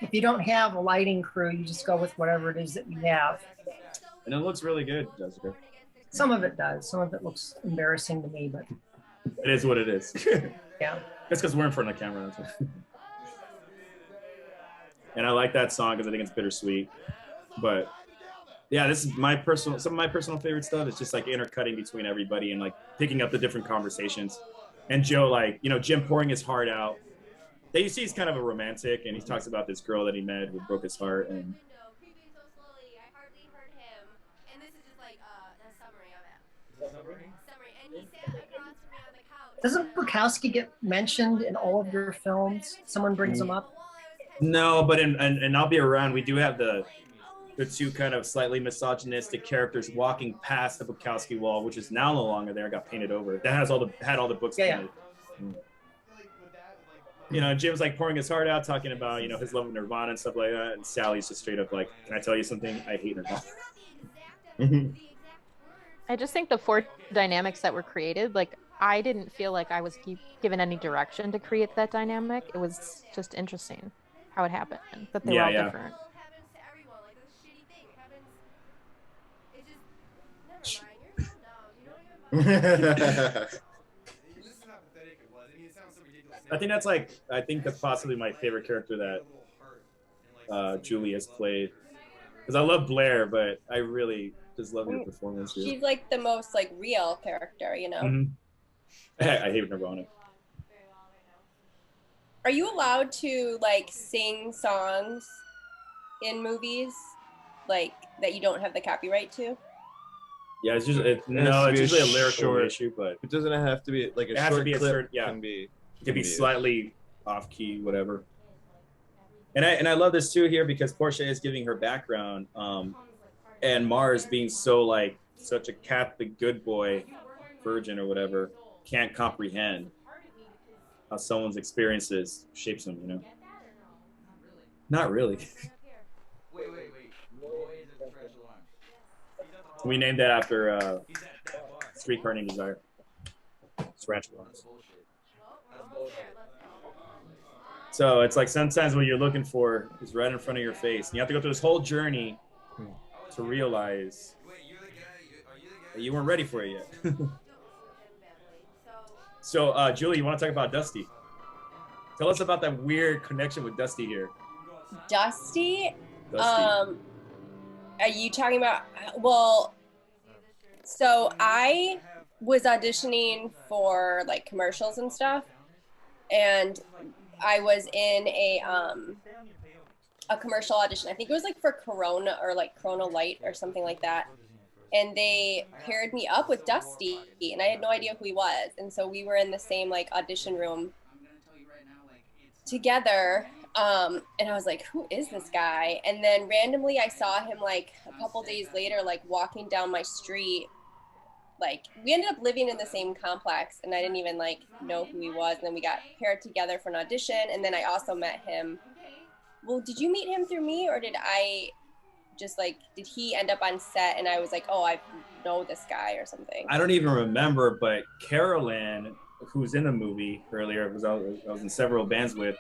if you don't have a lighting crew, you just go with whatever it is that you have. And it looks really good, Jessica. Some of it does. Some of it looks embarrassing to me, but it is what it is. Yeah. That's because we're in front of the camera. And I like that song because I think it's bittersweet. But yeah, this is some of my personal favorite stuff. It's just like intercutting between everybody and like picking up the different conversations. And Joe, like, you know, Jim pouring his heart out. You see he's kind of a romantic, and he talks about this girl that he met who broke his heart. And doesn't Bukowski get mentioned in all of your films? Someone brings him up? No, but in I'll Be Around, we do have the two kind of slightly misogynistic characters walking past the Bukowski wall, which is now no longer there, got painted over. That had all the books painted. Yeah. You know, Jim's like pouring his heart out, talking about, you know, his love of Nirvana and stuff like that, and Sally's just straight up like, "Can I tell you something? I hate Nirvana." I just think the 4 dynamics that were created, like, I didn't feel like I was given any direction to create that dynamic. It was just interesting how it happened, that they were all different. I think that's possibly my favorite character that Julie has played. Because I love Blair, but I really just love your performance here. She's like the most like real character, you know? Mm-hmm. I hate Nirvana. Are you allowed to like sing songs in movies like that you don't have the copyright to? Yeah, it's usually a lyrical issue, but it doesn't have to be like a short clip. It can be slightly off key, whatever. And I love this too here because Portia is giving her background, and Mars being such a Catholic good boy, virgin or whatever, can't comprehend how someone's experiences shapes them, you know? Not really. We named that after Streetcar Named Desire. Tarantula. So it's like sometimes what you're looking for is right in front of your face. And you have to go through this whole journey to realize that you weren't ready for it yet. So, Julie, you want to talk about Dusty? Tell us about that weird connection with Dusty here. Dusty? Are you talking about, well, so I was auditioning for like commercials and stuff, and I was in a commercial audition. I think it was like for Corona or like Corona Light or something like that. And they paired me up with Dusty, and I had no idea who he was. And so we were in the same like audition room together. And I was like, who is this guy? And then randomly I saw him like a couple days later, like walking down my street. Like we ended up living in the same complex, and I didn't even like know who he was. And then we got paired together for an audition. And then I also met him. Well, did you meet him through me, or did I just like, did he end up on set and I was like, oh, I know this guy or something? I don't even remember, but Carolyn, who's in the movie earlier, I was in several bands with,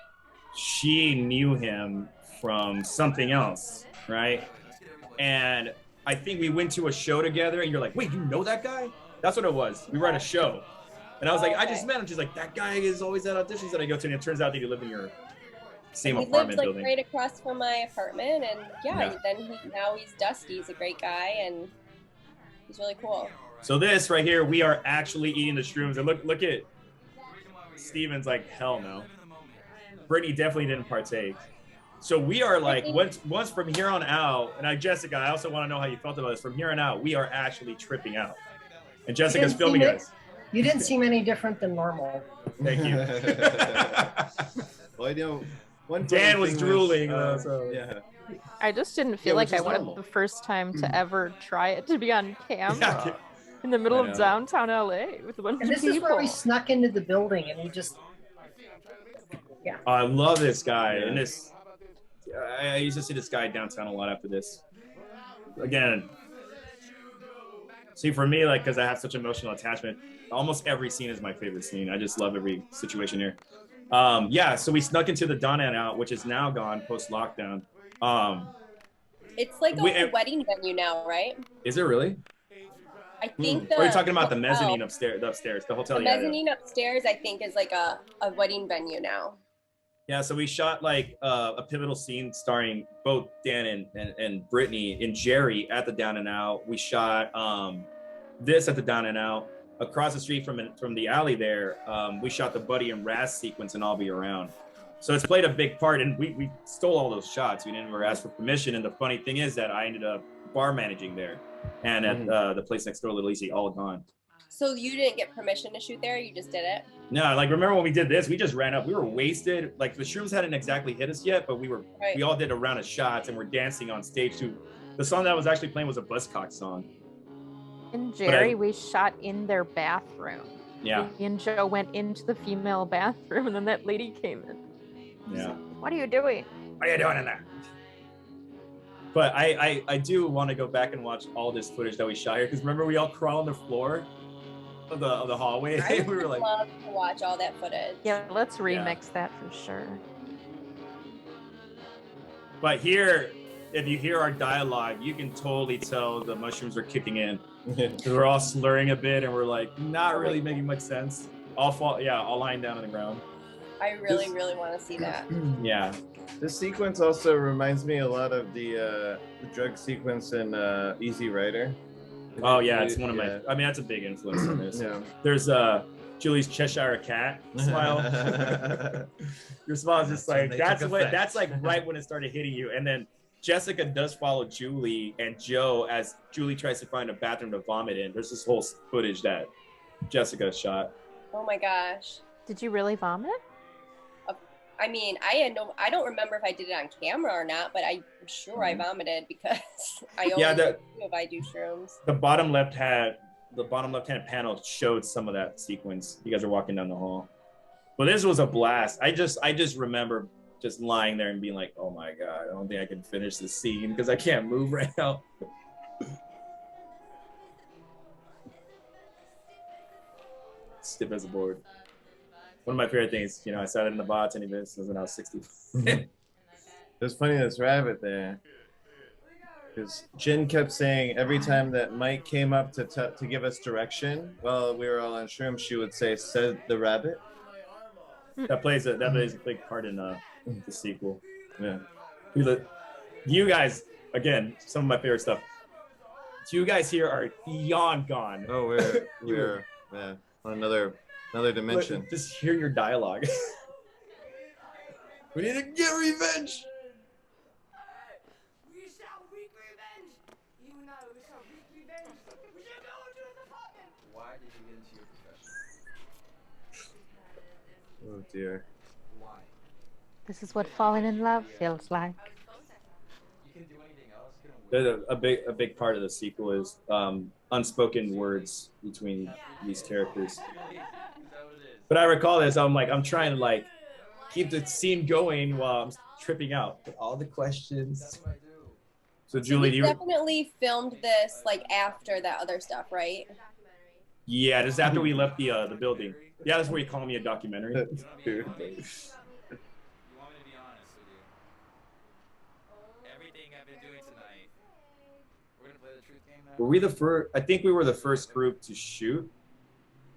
she knew him from something else, right? And I think we went to a show together, and you're like, wait, you know that guy? That's what it was. We were at a show. And I was like, I just met him. She's like, that guy is always at auditions that I go to. And it turns out that you live in your same apartment lived, building. Right across from my apartment. And now he's Dusty. He's a great guy, and he's really cool. So this right here, we are actually eating the shrooms. And look at Steven's like, hell no. Brittany definitely didn't partake. So we are like, once from here on out, and Jessica, I also want to know how you felt about this. From here on out, we are actually tripping out. And Jessica's filming us. You didn't seem any different than normal. Thank you. Well, I know Dan was drooling. Yeah. I just didn't feel like I wanted the first time to ever try it to be on camera in the middle of downtown LA with a bunch of people. And this is where we snuck into the building, and we just, I love this guy. And I used to see this guy downtown a lot after this. Again, See, for me, like, because I have such emotional attachment, almost every scene is my favorite scene. I just love every situation here. Yeah, so we snuck into the Donna and Out, which is now gone post-lockdown. It's like a wedding venue now, right? Is it really? I think Or are you talking about the mezzanine upstairs, the hotel? The mezzanine upstairs, I think, is like a wedding venue now. Yeah, so we shot like a pivotal scene starring both Dan and Brittany and Jerry at the Down and Out. We shot this at the Down and Out. Across the street from the alley there, we shot the Buddy and Raz sequence and I'll Be Around. So it's played a big part, and we stole all those shots. We didn't ever ask for permission, and the funny thing is that I ended up bar managing there, and at the place next door, Little Easy, all gone. So you didn't get permission to shoot there? You just did it? No, like remember when we did this? We just ran up. We were wasted. Like the shrooms hadn't exactly hit us yet, but we all did a round of shots, and we're dancing on stage too. The song that was actually playing was a Buzzcock song. And Jerry, we shot in their bathroom. Yeah. Me and Joe went into the female bathroom, and then that lady came in. Yeah. What are you doing? What are you doing in there? But I do want to go back and watch all this footage that we shot here, because remember we all crawl on the floor of the hallway. I we were would like, love to watch all that footage. Yeah, let's remix that for sure. But here, if you hear our dialogue, you can totally tell the mushrooms are kicking in. We're all slurring a bit, and we're like not really making much sense. All lying down on the ground. I really want to see that. Yeah. This sequence also reminds me a lot of the drug sequence in Easy Rider. Oh yeah, it's one of my. I mean, that's a big influence on this. Yeah. There's Julie's Cheshire Cat smile. Your smile is just like that's like right when it started hitting you, and then Jessica does follow Julie and Joe as Julie tries to find a bathroom to vomit in. There's this whole footage that Jessica shot. Oh my gosh. Did you really vomit? I mean, I don't remember if I did it on camera or not, but I'm sure I vomited because I only do if I do shrooms. The bottom left-hand panel showed some of that sequence. You guys are walking down the hall. But this was a blast. I just remember just lying there and being like, oh my God, I don't think I can finish this scene because I can't move right now. Stiff as a board. One of my favorite things, I sat in the bartending business when I was 60. It was funny, this rabbit there. Because Jin kept saying every time that Mike came up to give us direction while we were all on shrooms, she would say, "Said the rabbit." That plays a big part in the sequel. Yeah. You guys, again, some of my favorite stuff. You guys here are beyond gone. Oh, we're on another dimension. Look, just hear your dialogue. We need to get revenge. We shall wreak revenge. You and I, we shall wreak revenge. We shall go into his apartment. Why did you get into your profession? Oh dear. Why? This is what falling in love feels like. You can do anything else. A big part of the sequel is unspoken words between these characters. But I recall this, I'm trying to keep the scene going while I'm tripping out. All the questions. So Julie, you definitely filmed this after that other stuff, right? Yeah, this is after we left the building. Yeah, that's where you call me a documentary. You want me to be honest with you? Everything I've been doing tonight, we're gonna play the truth game now. Were we the first? I think we were the first group to shoot,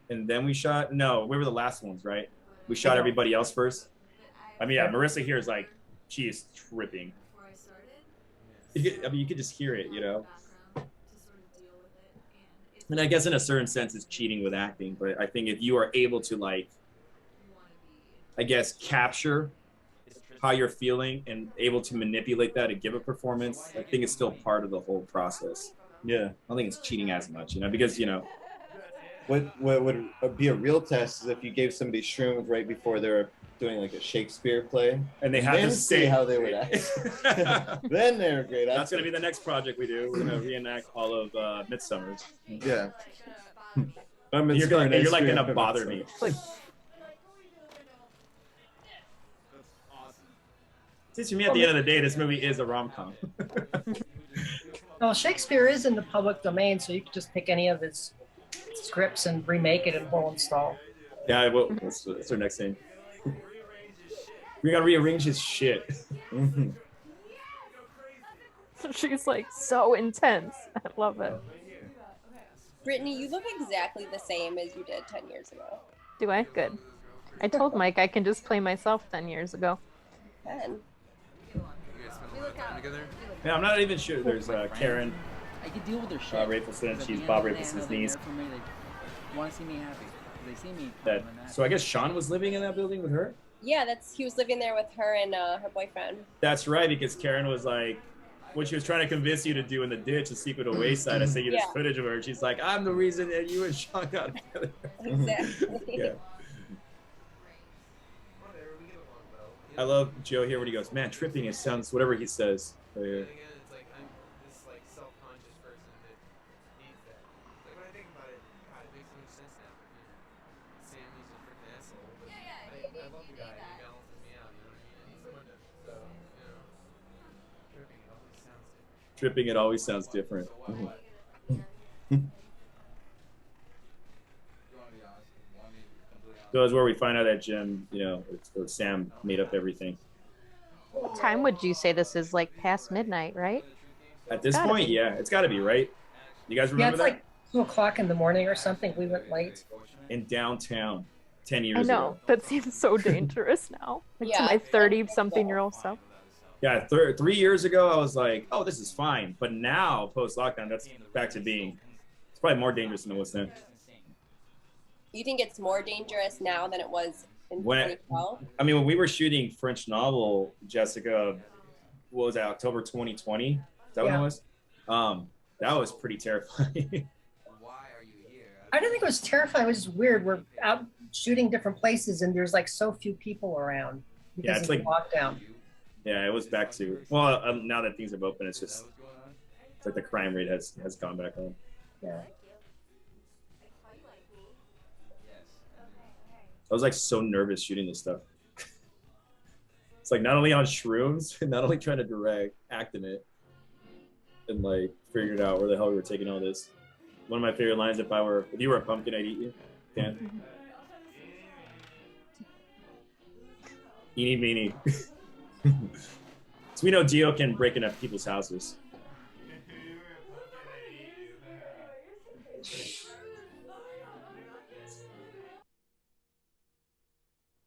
and then we shot. No, we were the last ones, right? We shot everybody else first. I mean, yeah, Marissa here is she is tripping. You could just hear it, And I guess in a certain sense, it's cheating with acting. But I think if you are able to capture how you're feeling and able to manipulate that and give a performance, I think it's still part of the whole process. Yeah. I don't think it's cheating as much, because What would be a real test is if you gave somebody shrooms right before they were doing a Shakespeare play, and they have to see how they would act. Then they're great. That's going to be the next project we do. We're going to reenact all of Midsummer's. Yeah. You're going to bother me. See, to me, at the end of the day, this movie is a rom-com. Well, Shakespeare is in the public domain, so you could just pick any of his scripts and remake it in full install. Yeah, well, that's our next thing. We gotta rearrange his shit. She's like so intense. I love it. Brittany, you look exactly the same as you did 10 years ago. Do I? Good. I told Mike I can just play myself 10 years ago. 10. Yeah, I'm not even sure. There's Karen. I could deal with their shit. Rafelson, she's Bob Rafelson's niece. They want to see me happy. They see me. So I guess Sean was living in that building with her? Yeah, he was living there with her and her boyfriend. That's right, because Karen was like, what she was trying to convince you to do in the ditch, the secret of Wayside. I sent you this footage of her. She's like, I'm the reason that you and Sean got together. Exactly. Yeah. I love Joe here when he goes, man, tripping, it sounds, whatever he says. Right here. Tripping, it always sounds different. So that's where we find out that Jim, you know, or Sam made up everything. What time would you say this is? Like past midnight, right? At this point, yeah, it's got to be, right? You guys remember yeah, it's that? like 2 o'clock in the morning or something. We went late. In downtown, 10 years ago. I know. Ago. That seems so dangerous now. Like to my 30-something-year-old self. Yeah, 3 years ago, I was like, oh, this is fine. But now, post-lockdown, that's back to being, it's probably more dangerous than it was then. You think it's more dangerous now than it was in 2012? I mean, when we were shooting French Novel, Jessica, what was that, October 2020? Is that when it was? That was pretty terrifying. I don't think it was terrifying. It was just weird. We're out shooting different places and there's like so few people around because it's of like the lockdown. Yeah, it was back to, well, now that things have opened, it's just, it's like the crime rate has gone back on. Yeah. I was like so nervous shooting this stuff. It's like not only on shrooms, not only trying to act in it, and like figuring out where the hell we were taking all this. One of my favorite lines, if you were a pumpkin, I'd eat you. Dan. Eeny meeny. So we know Dio can break into people's houses.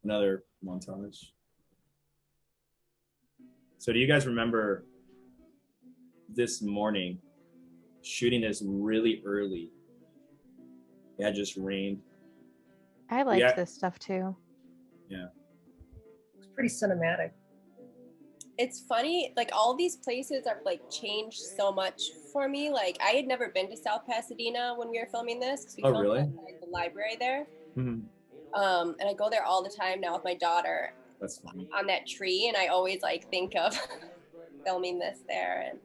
Another montage. So do you guys remember this morning shooting this really early? It had just rained. I liked this stuff too. Yeah. It's pretty cinematic. It's funny, like all these places are like changed so much for me. Like I had never been to South Pasadena when we were filming this. 'Cause we filmed really? at, like, the library there. Mm-hmm. And I go there all the time now with my daughter. That's funny. On that tree, and I always like think of filming this there. And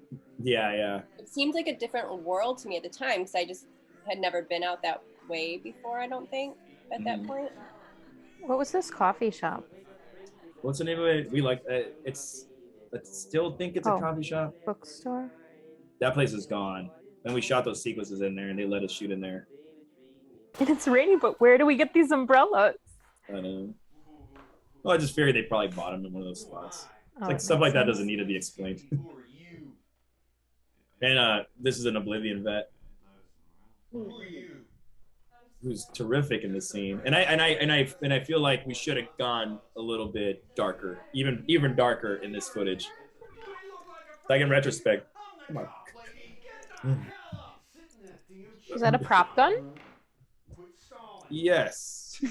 yeah. It seemed like a different world to me at the time because I just had never been out that way before. I don't think at that point. What was this coffee shop? What's the name of it? We like it's. I still think it's a coffee shop. Bookstore. That place is gone. And we shot those sequences in there, and they let us shoot in there. And it's raining, but where do we get these umbrellas? I know. Well, I just figured they probably bought them in one of those spots. It's like stuff like that doesn't need to be explained. And this is an Oblivion vet who's terrific in this scene. And I feel like we should have gone a little bit darker, even darker in this footage. Like in retrospect. Come on. Is that a prop gun? Yes.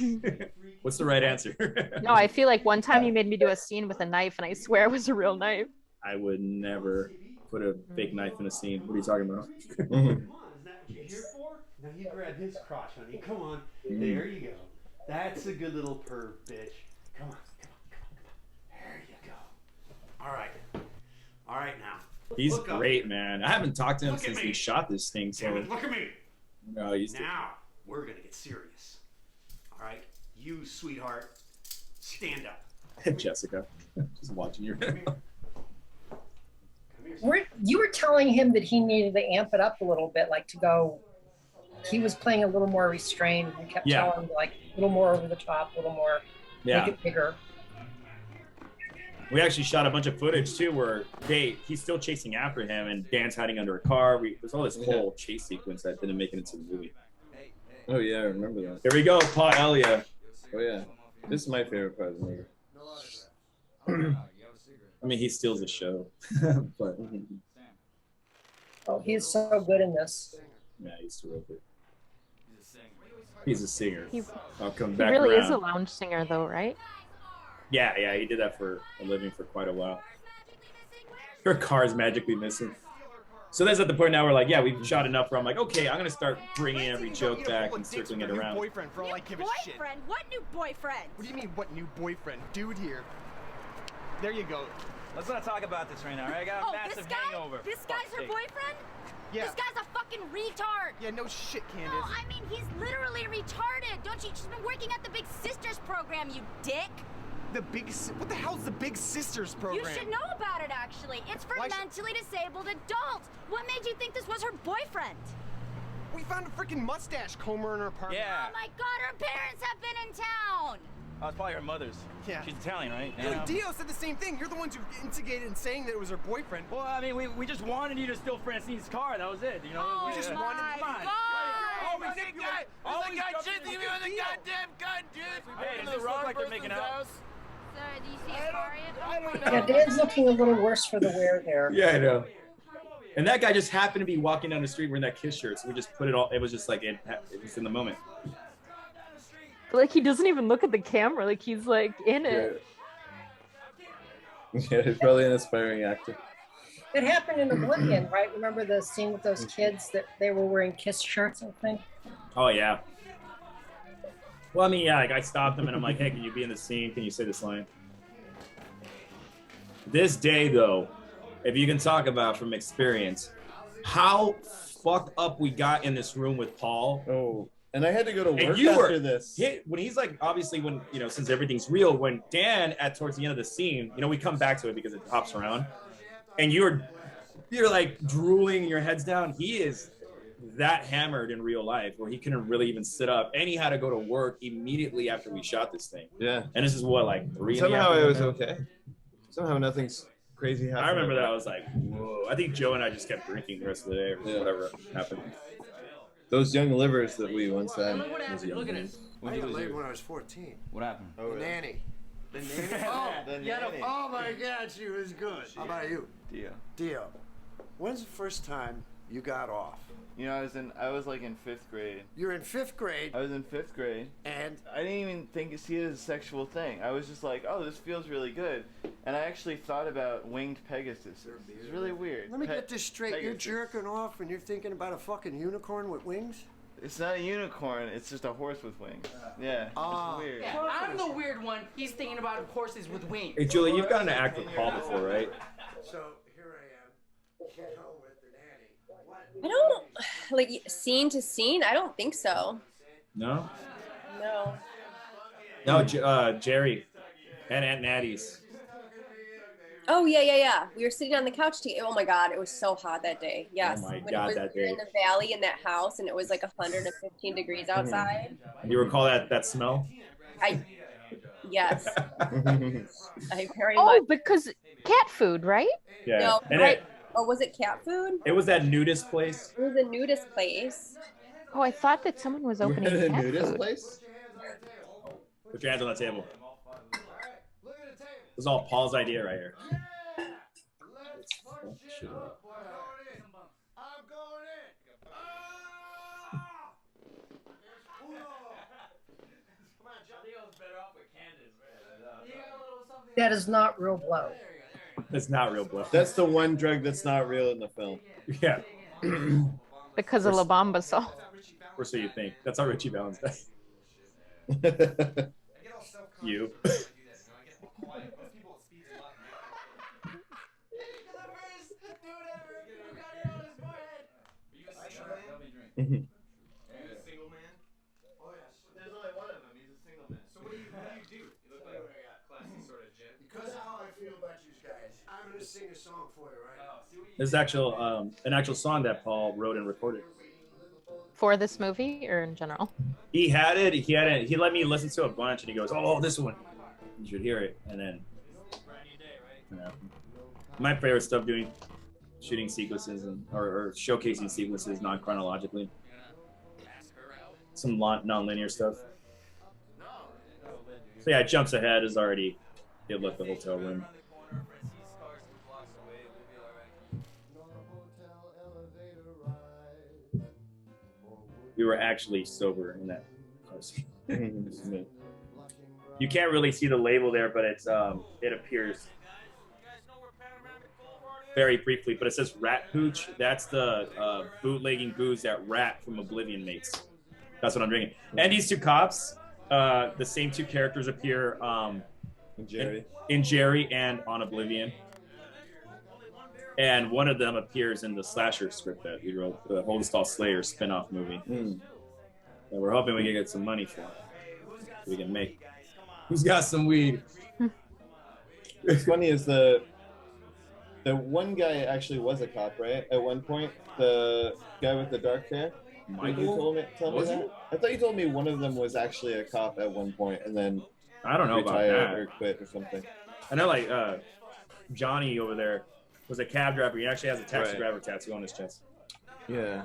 What's the right answer? No, I feel like one time you made me do a scene with a knife, and I swear it was a real knife. I would never put a fake knife in a scene. What are you talking about? Isn't that what you're here for? Now you grab his crotch, honey. Come on. There you go. That's a good little perv, bitch. Come on. There you go. All right now. He's great, man. I haven't talked to him since we shot this thing. So Damn it, look at me. No, now we're gonna get serious. All right, you sweetheart, stand up. Jessica, just watching your. Come You were telling him that he needed to amp it up a little bit, like to go. He was playing a little more restrained. We kept telling him like a little more over the top, a little more, make it bigger. We actually shot a bunch of footage too, where he's still chasing after him, and Dan's hiding under a car. There's all this whole chase sequence that didn't make it into the movie. Oh yeah, I remember that. Here we go, Paul Elia. Oh yeah, this is my favorite part of the movie. I mean, he steals the show, but he's so good in this. Yeah, he's terrific. He's a singer. I'll come he back really around. is a lounge singer, though, right? Yeah, he did that for a living for quite a while. Her car's magically missing. So that's at the point now where like, yeah, we've shot enough where I'm like, okay, I'm gonna start bringing every joke back and circling it around. Boyfriend, for all I give a shit. What new boyfriend? What do you mean, what new boyfriend? Dude here. There you go. Let's not talk about this right now, right? I got a massive hangover. This guy's her boyfriend? Yeah. This guy's a fucking retard. Yeah, no shit, Candace. No, I mean, he's literally retarded. Don't you? She's been working at the Big Sisters program, you dick. What the hell's the Big Sisters program? You should know about it, actually. It's for mentally disabled adults. What made you think this was her boyfriend? We found a freaking mustache comber in her apartment. Yeah. Oh my God, her parents have been in town. Oh, it's probably her mother's. Yeah. She's Italian, right? Dude, Dio said the same thing. You're the ones who instigated in saying that it was her boyfriend. Well, I mean, we just wanted you to steal Francine's car. That was it, you know? Oh, we just wanted. Come on. Oh, that guy! There's a guy chasing me with a goddamn gun, dude! Hey, does this look like they're making out? Do you see his car yet? Yeah, Dan's looking a little worse for the wear there. Yeah, I know. And that guy just happened to be walking down the street wearing that Kiss shirt, so we just put it all. It was just like it was in the moment. Like he doesn't even look at the camera. Like he's like in it. Yeah, he's probably an aspiring actor. It happened in Oblivion, right? Remember the scene with those kids that they were wearing Kiss shirts, I think? Oh yeah. Well, I mean, yeah, like I stopped him and I'm like, hey, can you be in the scene? Can you say this line? This day, though, if you can talk about from experience, how fucked up we got in this room with Paul. Oh, and I had to go to work after this. When he's like, obviously, when, you know, since everything's real, when Dan, towards the end of the scene, you know, we come back to it because it hops around, and you're like drooling, your head's down. He is that hammered in real life where he couldn't really even sit up, and he had to go to work immediately after we shot this thing. Yeah. And this is what, like 3 Somehow it was okay. Somehow nothing's crazy happened. I remember that. I was like, whoa. I think Joe and I just kept drinking the rest of the day or whatever happened. Those young livers that we once had. Look at it. I got laid when I was 14. What happened? The nanny. The nanny? Oh my God, she was good. How about you? Dio. When's the first time you got off? You know, I was like in 5th grade. You're in 5th grade. I was in 5th grade. And? I didn't even see it as a sexual thing. I was just like, oh, this feels really good. And I actually thought about winged Pegasus. It's really weird. Let me get this straight. You're jerking off and you're thinking about a fucking unicorn with wings? It's not a unicorn. It's just a horse with wings. Yeah, it's weird. Yeah, I'm the weird one. He's thinking about horses with wings. Hey, Julie, you've gotten to act with Paul before, right? So here I am. Get home with the nanny. I don't, like, scene to scene, I don't think so. No? No. No, Jerry and Aunt Nattie's. Oh, yeah. We were sitting on the couch together. Oh my God, it was so hot that day. Yes. Oh my when God, it was that day. in the valley in that house and it was like 115 degrees outside. You recall that smell? Yes. I very Oh, much. because cat food, right? Yeah. No, And right. Oh, was it cat food? it was that nudist place. It was a nudist place. Oh, I thought that someone was opening At a cat nudist food. place? Put your hands on the table. This is all Paul's idea right here. That is not real blow. That's not real blood. That's the one drug that's not real in the film. Yeah. Because of La Bamba salt. Or so you think. That's how Richie Valens does. You. There's only one of them. He's a single man. So what do you do? You look like a classy sort of gent. Because of how I feel about you guys, I'm gonna sing a song for you, right? There's actual an actual song that Paul wrote and recorded. For this movie or in general? He had it. He let me listen to a bunch, and he goes, "Oh, this one, you should hear it." And then, my favorite stuff doing shooting sequences or showcasing sequences non-chronologically. Some non-linear stuff. So yeah, Jumps Ahead is already. It left the hotel room. We were actually sober in that car seat. You can't really see the label there, but it's it appears very briefly. But it says Rat Hooch. That's the bootlegging booze that Rat from Oblivion makes. That's what I'm drinking. And these two cops, the same two characters appear in Jerry and on Oblivion. And one of them appears in the slasher script that we wrote, the Holdstall Slayer spin-off movie. And we're hoping we can get some money for it. We can make. Who's got some weed? What's funny is the one guy actually was a cop, right? At one point, the guy with the dark hair. Michael? You tell me that? I thought you told me one of them was actually a cop at one point, and then I don't know about retired that. or quit or something. I know, like Johnny over there was a cab driver. He actually has a taxi driver tattoo on his chest. Yeah.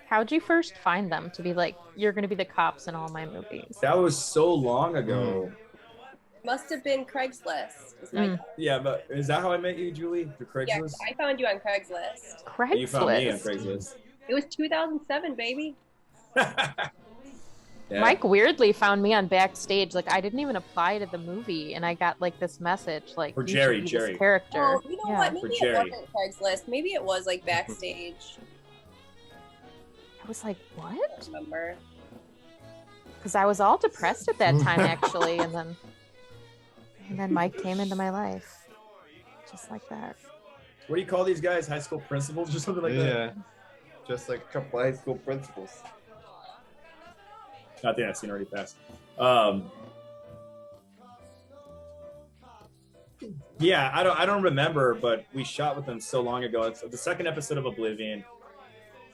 How'd you first find them to be like, you're going to be the cops in all my movies? That was so long ago. Must have been Craigslist. Yeah, but is that how I met you, Julie? Through Craigslist? Yeah, I found you on Craigslist. Craigslist? You found me on Craigslist. It was 2007, baby. Yeah. Mike weirdly found me on Backstage. Like, I didn't even apply to the movie, and I got like this message, like, For you Jerry, should be Jerry. this character. Oh, you know what? Maybe For it Jerry. wasn't Craigslist. Maybe it was like Backstage. I was like, what? I don't remember. Because I was all depressed at that time, actually, and then Mike came into my life, just like that. What do you call these guys? High school principals or something like that? Yeah. Just like a couple high school principals. I think that scene already passed. Yeah, I don't remember, but we shot with them so long ago. It's the second episode of Oblivion.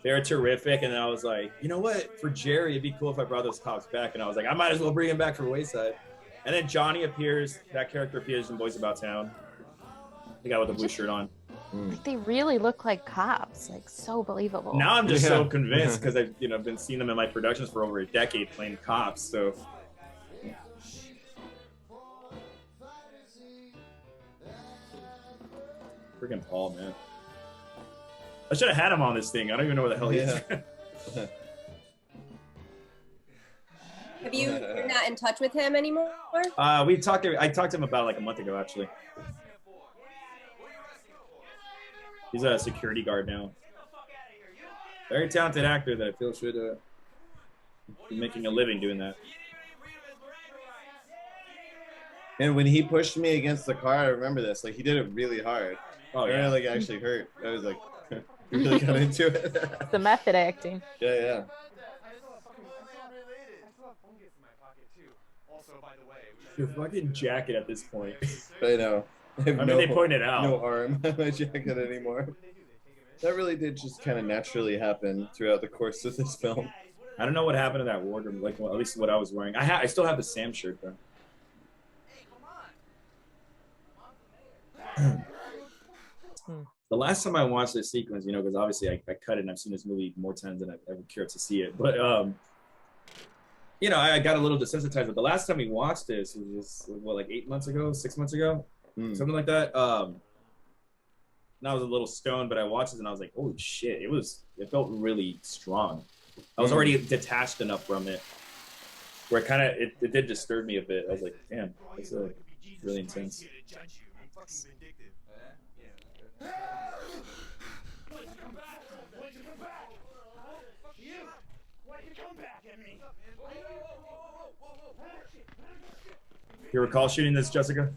They're terrific, and then I was like, you know what? For Jerry, it'd be cool if I brought those cops back. And I was like, I might as well bring him back for Wayside. And then Johnny appears. That character appears in Boys About Town. The guy with the blue shirt on. Like, they really look like cops, like so believable. Now I'm just so convinced because I've been seeing them in my productions for over a decade playing cops. So freaking Paul, man. I should have had him on this thing. I don't even know where the hell he is. Have you're not in touch with him anymore? I talked to him about like a month ago, actually. He's a security guard now. Very talented actor that I feel should be making a living doing that. And when he pushed me against the car, I remember this. Like, he did it really hard. Oh, yeah. It like actually hurt. I was like, really got into it. The method acting. Yeah. Your fucking jacket at this point. I know. I mean, they pointed out. No arm on my jacket anymore. That really did just kind of naturally happen throughout the course of this film. I don't know what happened to that wardrobe. Like, well, at least what I was wearing. I still have the Sam shirt though. The last time I watched this sequence, because obviously I cut it and I've seen this movie more times than I've ever cared to see it. But, I got a little desensitized. But the last time we watched this was just, like 8 months ago, 6 months ago? Something like that. And I was a little stoned, but I watched it and I was like, holy shit, it felt really strong. I was already detached enough from it where it did disturb me a bit. I was like, damn, it's really intense. You recall shooting this, Jessica?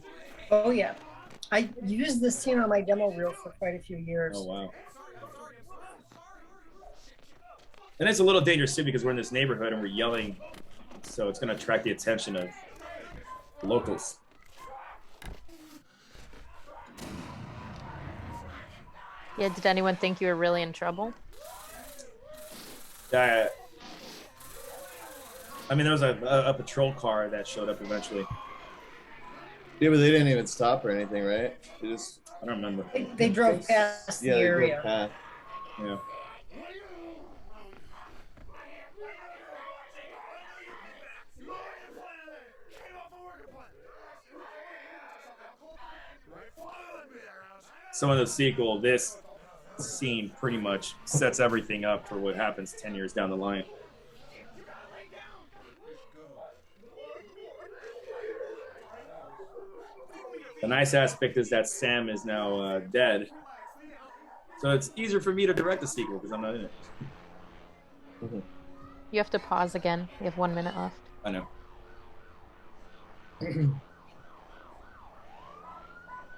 Oh yeah, I used this scene on my demo reel for quite a few years. Oh wow. And it's a little dangerous too because we're in this neighborhood and we're yelling, so it's going to attract the attention of locals. Yeah, did anyone think you were really in trouble? I mean, there was a patrol car that showed up eventually. Yeah, but they didn't even stop or anything, right? They just, I don't remember. They drove past the area. They drove past. Yeah. So in the sequel, this scene pretty much sets everything up for what happens 10 years down the line. The nice aspect is that Sam is now dead. So it's easier for me to direct a sequel because I'm not in it. You have to pause again. You have 1 minute left. I know.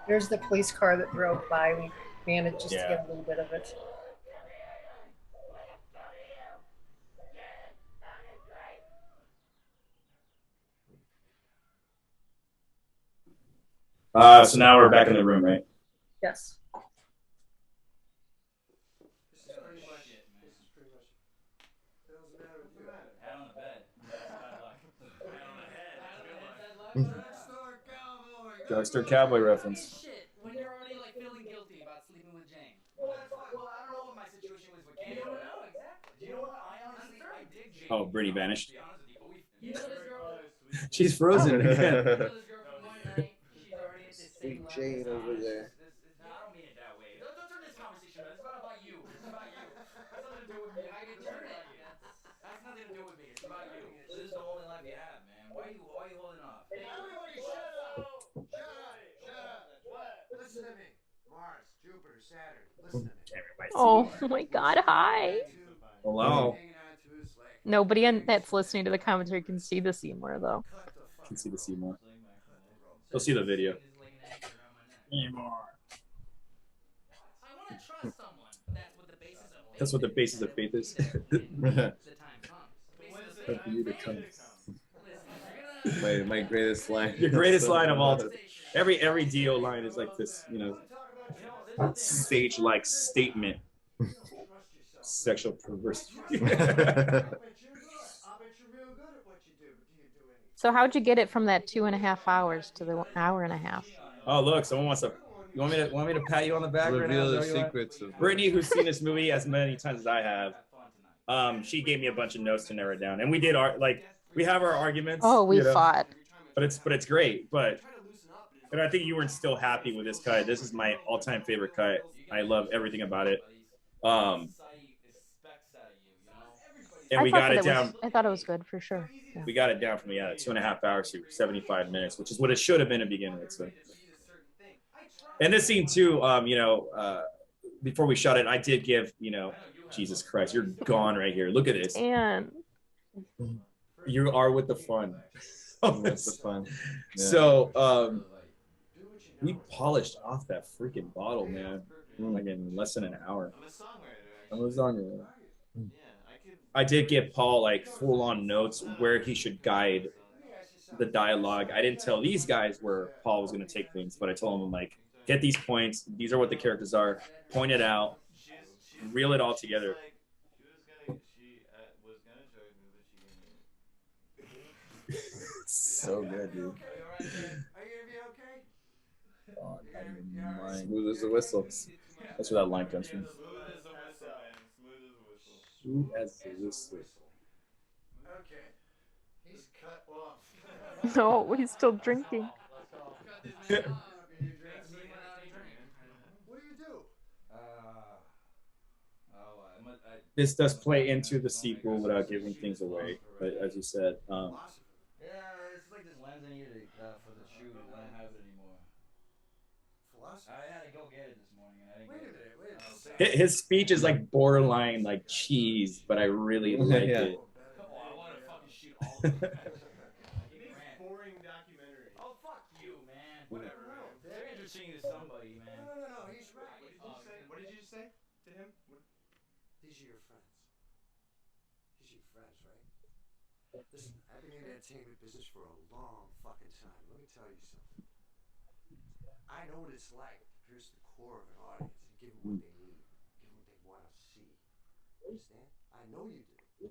There's the police car that drove by. We managed just to get a little bit of it. So now we're back in the room, right? Yes. Drugstore Cowboy reference. Shit, when you're already like feeling guilty about sleeping with Jane. Well, I don't know what my situation was with Jane. You don't know exactly. Do you know what? I honestly, I dig Jane. Oh, Brittany vanished. You know this girl? She's frozen again. You know this girl from one night? She's already at this same level. Jane over there. I don't mean it that way. Don't turn this conversation on. It's not about you. It's about you. That's nothing to do with me. I can turn it. That's nothing to do with me. It's about you. This is the only life you have, man. Why are you holding off? Everybody shut up! Shut up! What? Listen to me. Mars, Jupiter, Saturn. Listen to me. Oh my God! Hi. Hello. Nobody that's listening to the commentary can see the Seymour though. Can see the Seymour. They'll see the video. Seymour. I want to trust someone. That's what the basis of faith is. My greatest line. Your greatest line of all time. Every Dio line is like this, sage-like statement. Sexual perversity. So how'd you get it from that 2.5 hours to the hour and a half? Oh, look, someone wants to. You want me to pat you on the back? Reveal right the secrets of Brittany, who's seen this movie as many times as I have. She gave me a bunch of notes to narrow it down, and we did we have our arguments. Oh, we fought. But it's great. And I think you weren't still happy with this cut. This is my all-time favorite cut. I love everything about it. And we got it down. I thought it was good for sure. Yeah. We got it down from 2.5 hours to 75 minutes, which is what it should have been to begin with. So. And this scene too, before we shot it, I did give, Jesus Christ, you're gone right here. Look at this. And you are with the fun. That's the fun. Yeah. So we polished off that freaking bottle, man, like in less than an hour. I'm a songwriter. I did give Paul full-on notes where he should guide the dialogue. I didn't tell these guys where Paul was going to take things, but I told him get these points. These are what the characters are. Point it out. Reel it all together. So good, dude. Are you gonna be okay? Oh, smooth as a whistle. That's where that line comes from. Smooth as a whistle. Okay. He's cut off. no, he's still drinking. What do you do? This does play into the sequel without giving things away, but as you said, Yeah, it's like this lens I needed for the shoot. I don't have it anymore. Philosophy? I had to go get it this morning. I didn't get it. Wait a minute. his speech is borderline cheese, but I really like it. Come on, I want to fucking shoot all of them. He makes boring documentaries. Oh, fuck you, man. Whatever. They're interesting to somebody, man. No, he's right. What did you just say to him? These are your friends. These are your friends, right? Listen, I've been in the entertainment business for a long fucking time. Let me tell you something. I know what it's like to pierce the core of an audience and give them what they need. Understand? I know you do.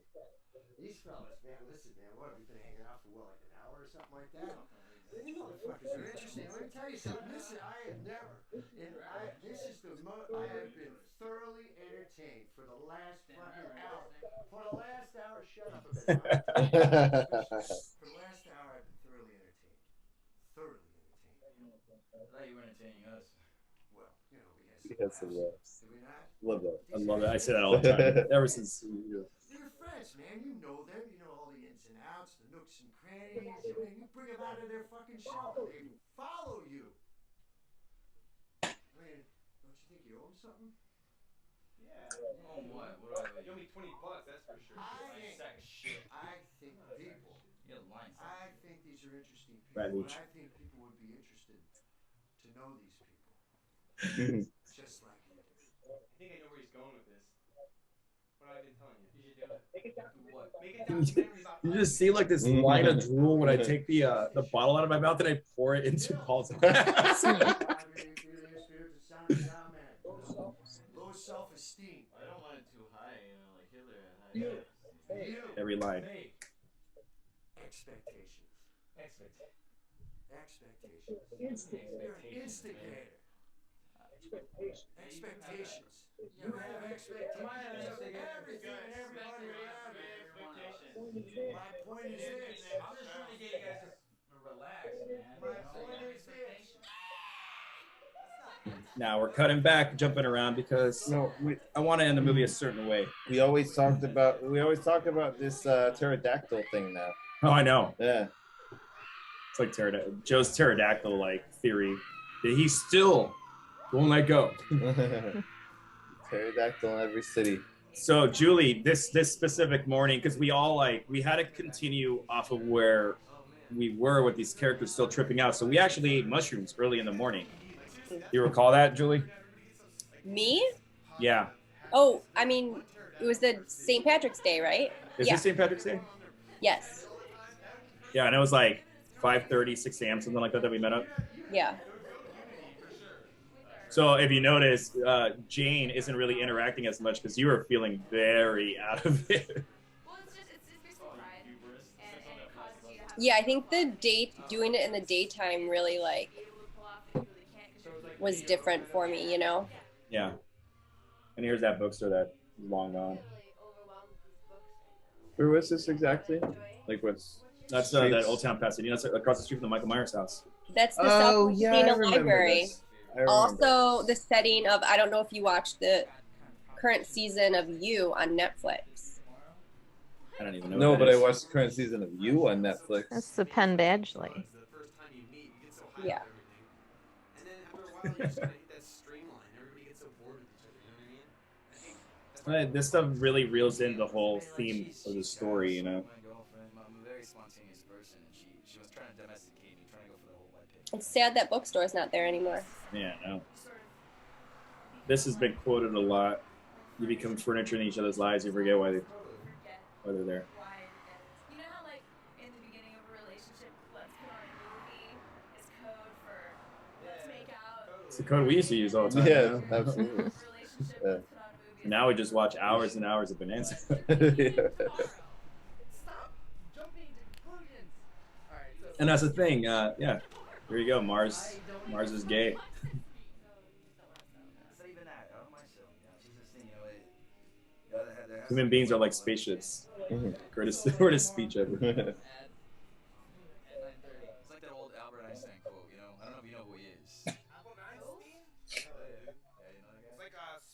These fellas, man, listen, man, what, we've been hanging out for what, like an hour or something like that? These motherfuckers are interesting. Let me tell you something. Listen, I have never, I have been thoroughly entertained for the last fucking hour. For the last hour, shut up a minute. For the last hour, I've been thoroughly entertained. Thoroughly entertained. I thought you were entertaining us. Well, you know, we We had some laughs. Did we not? Love that. I love that. I say that all the time. Ever since. They're friends, man. You know them. You know all the ins and outs, the nooks and crannies. I mean, you bring them out of their fucking shell. They follow you. I mean, don't you think you owe them something? Yeah. Oh, what? What do I owe you? You owe me $20, that's for sure. You sack of shit. I think people. You're lying. I think these are interesting people. Brad And Leach. I think people would be interested to know these people. Just like you do. I think I know where he's going with this. What have I been telling you? You should do it. Make it down. Do what? Make it documentary about You just see like this line of drool when I take the bottle out of my mouth and I pour it into Paul's glass. Low self-esteem. I don't want it too high, you know, like Hitler. Every line. Hey. Expectations. Expectations. You're an instigator. Expectations. You have expectations of everything and everybody around you. My point is this. I'm just trying to get you guys to relax, man. My point is this. Now we're cutting back, jumping around because I want to end the movie a certain way. We always talk about this pterodactyl thing now. Oh, I know. Yeah. It's like Joe's pterodactyl like theory that he still won't let go. Pterodactyl in every city. So Julie, this specific morning, because we had to continue off of where we were with these characters still tripping out. So we actually ate mushrooms early in the morning. You recall that, Julie? Me? Yeah. Oh, I mean, it was the St. Patrick's Day, right? Is this St. Patrick's Day? Yes. Yeah, and it was like 5:30, 6 a.m., something like that we met up. Yeah. So if you notice, Jane isn't really interacting as much because you were feeling very out of it. Yeah, I think doing it in the daytime really was different for me, you know? Yeah. And here's that bookstore that is long gone. Where was this exactly? Like what's? That's that Old Town Pasadena. That's across the street from the Michael Myers house. That's the South Pasadena I Library. remember. Also, the setting of, I don't know if you watched the current season of You on Netflix. I don't even know. No, but I watched the current season of You on Netflix. That's the Penn Badgley. Yeah. And then after a while, you just gotta hit that streamline. Everybody gets so bored with each other, you know what I mean? This stuff really reels in the whole theme of the story, you know. My girlfriend, I'm a very spontaneous person, and she was trying to domesticate me, trying to go for the whole white pig. It's sad that bookstore's not there anymore. Yeah, no. This has been quoted a lot. You become furniture in each other's lives. You forget why they're there. You know how, like, in the beginning of a relationship, let's put on a movie is code for let's make out. It's the code we used to use all the time. Yeah, absolutely. Yeah. Now we just watch hours and hours of Bonanza. And that's the thing. Yeah, here you go. Mars is gay. Human beings are like spaceships. Greatest speech ever. It's like that old Albert Einstein quote, you know? I don't know if you know who he is. Albert Einstein? It's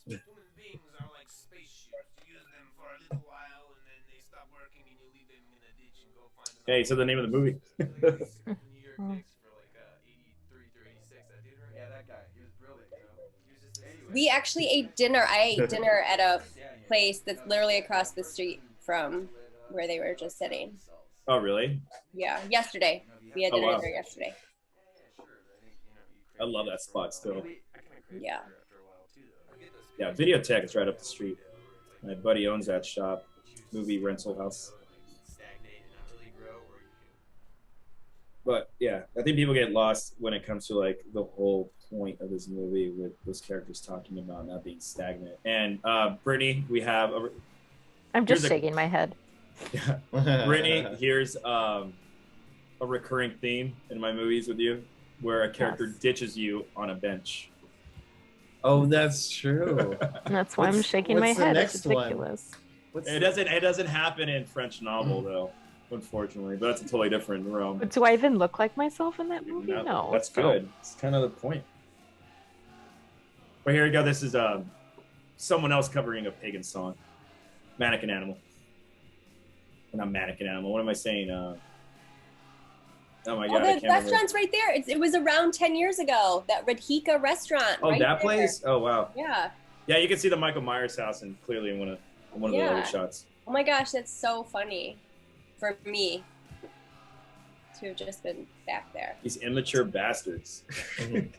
like human beings are like spaceships. You use them for a little while and then they stop working and you leave them in a ditch and go find them. Hey, so the name of the movie. New York Knicks for like 83 through 86. That dude, right? Yeah, that guy. He was brilliant, you know? He was just anyway. We actually ate dinner. I ate dinner at a place that's literally across the street from where they were just sitting. Oh, really? Yeah, yesterday. We had dinner there yesterday. I love that spot still. Yeah. Yeah, Videotech is right up the street. My buddy owns that shop, movie rental house. But yeah, I think people get lost when it comes to like the whole point of this movie with those characters talking about not being stagnant. And Brittany, we have I'm just shaking my head. Brittany, here's a recurring theme in my movies with you, where a character ditches you on a bench. Oh, that's true. That's why I'm shaking my head. It's ridiculous. It doesn't happen in French novel though, unfortunately. But that's a totally different realm. But do I even look like myself in that movie? No. That's good. It's kind of the point. But here we go. This is someone else covering a pagan song, Mannequin Animal. Not Mannequin Animal. What am I saying? Oh my god! Oh, the restaurant's right there. It was around 10 years ago. That Radhika restaurant. Oh, right that there. place? Oh wow. Yeah. Yeah, you can see the Michael Myers house and clearly in one of the other shots. Oh my gosh, that's so funny for me to have just been back there. These immature bastards. We're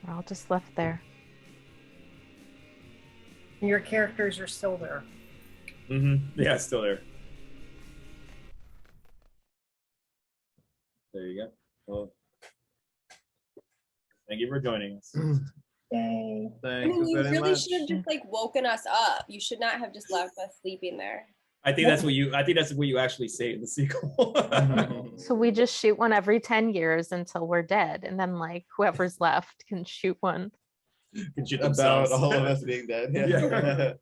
all just left there. Your characters are still there. Yeah, still there. There you go. Well, thank you for joining us. Yay. I mean, you really should have just like woken us up. You should not have just left us sleeping there. I think that's what you actually say in the sequel. So we just shoot one every 10 years until we're dead, and then like whoever's left can shoot one. Can shoot about all of us being dead. Yeah.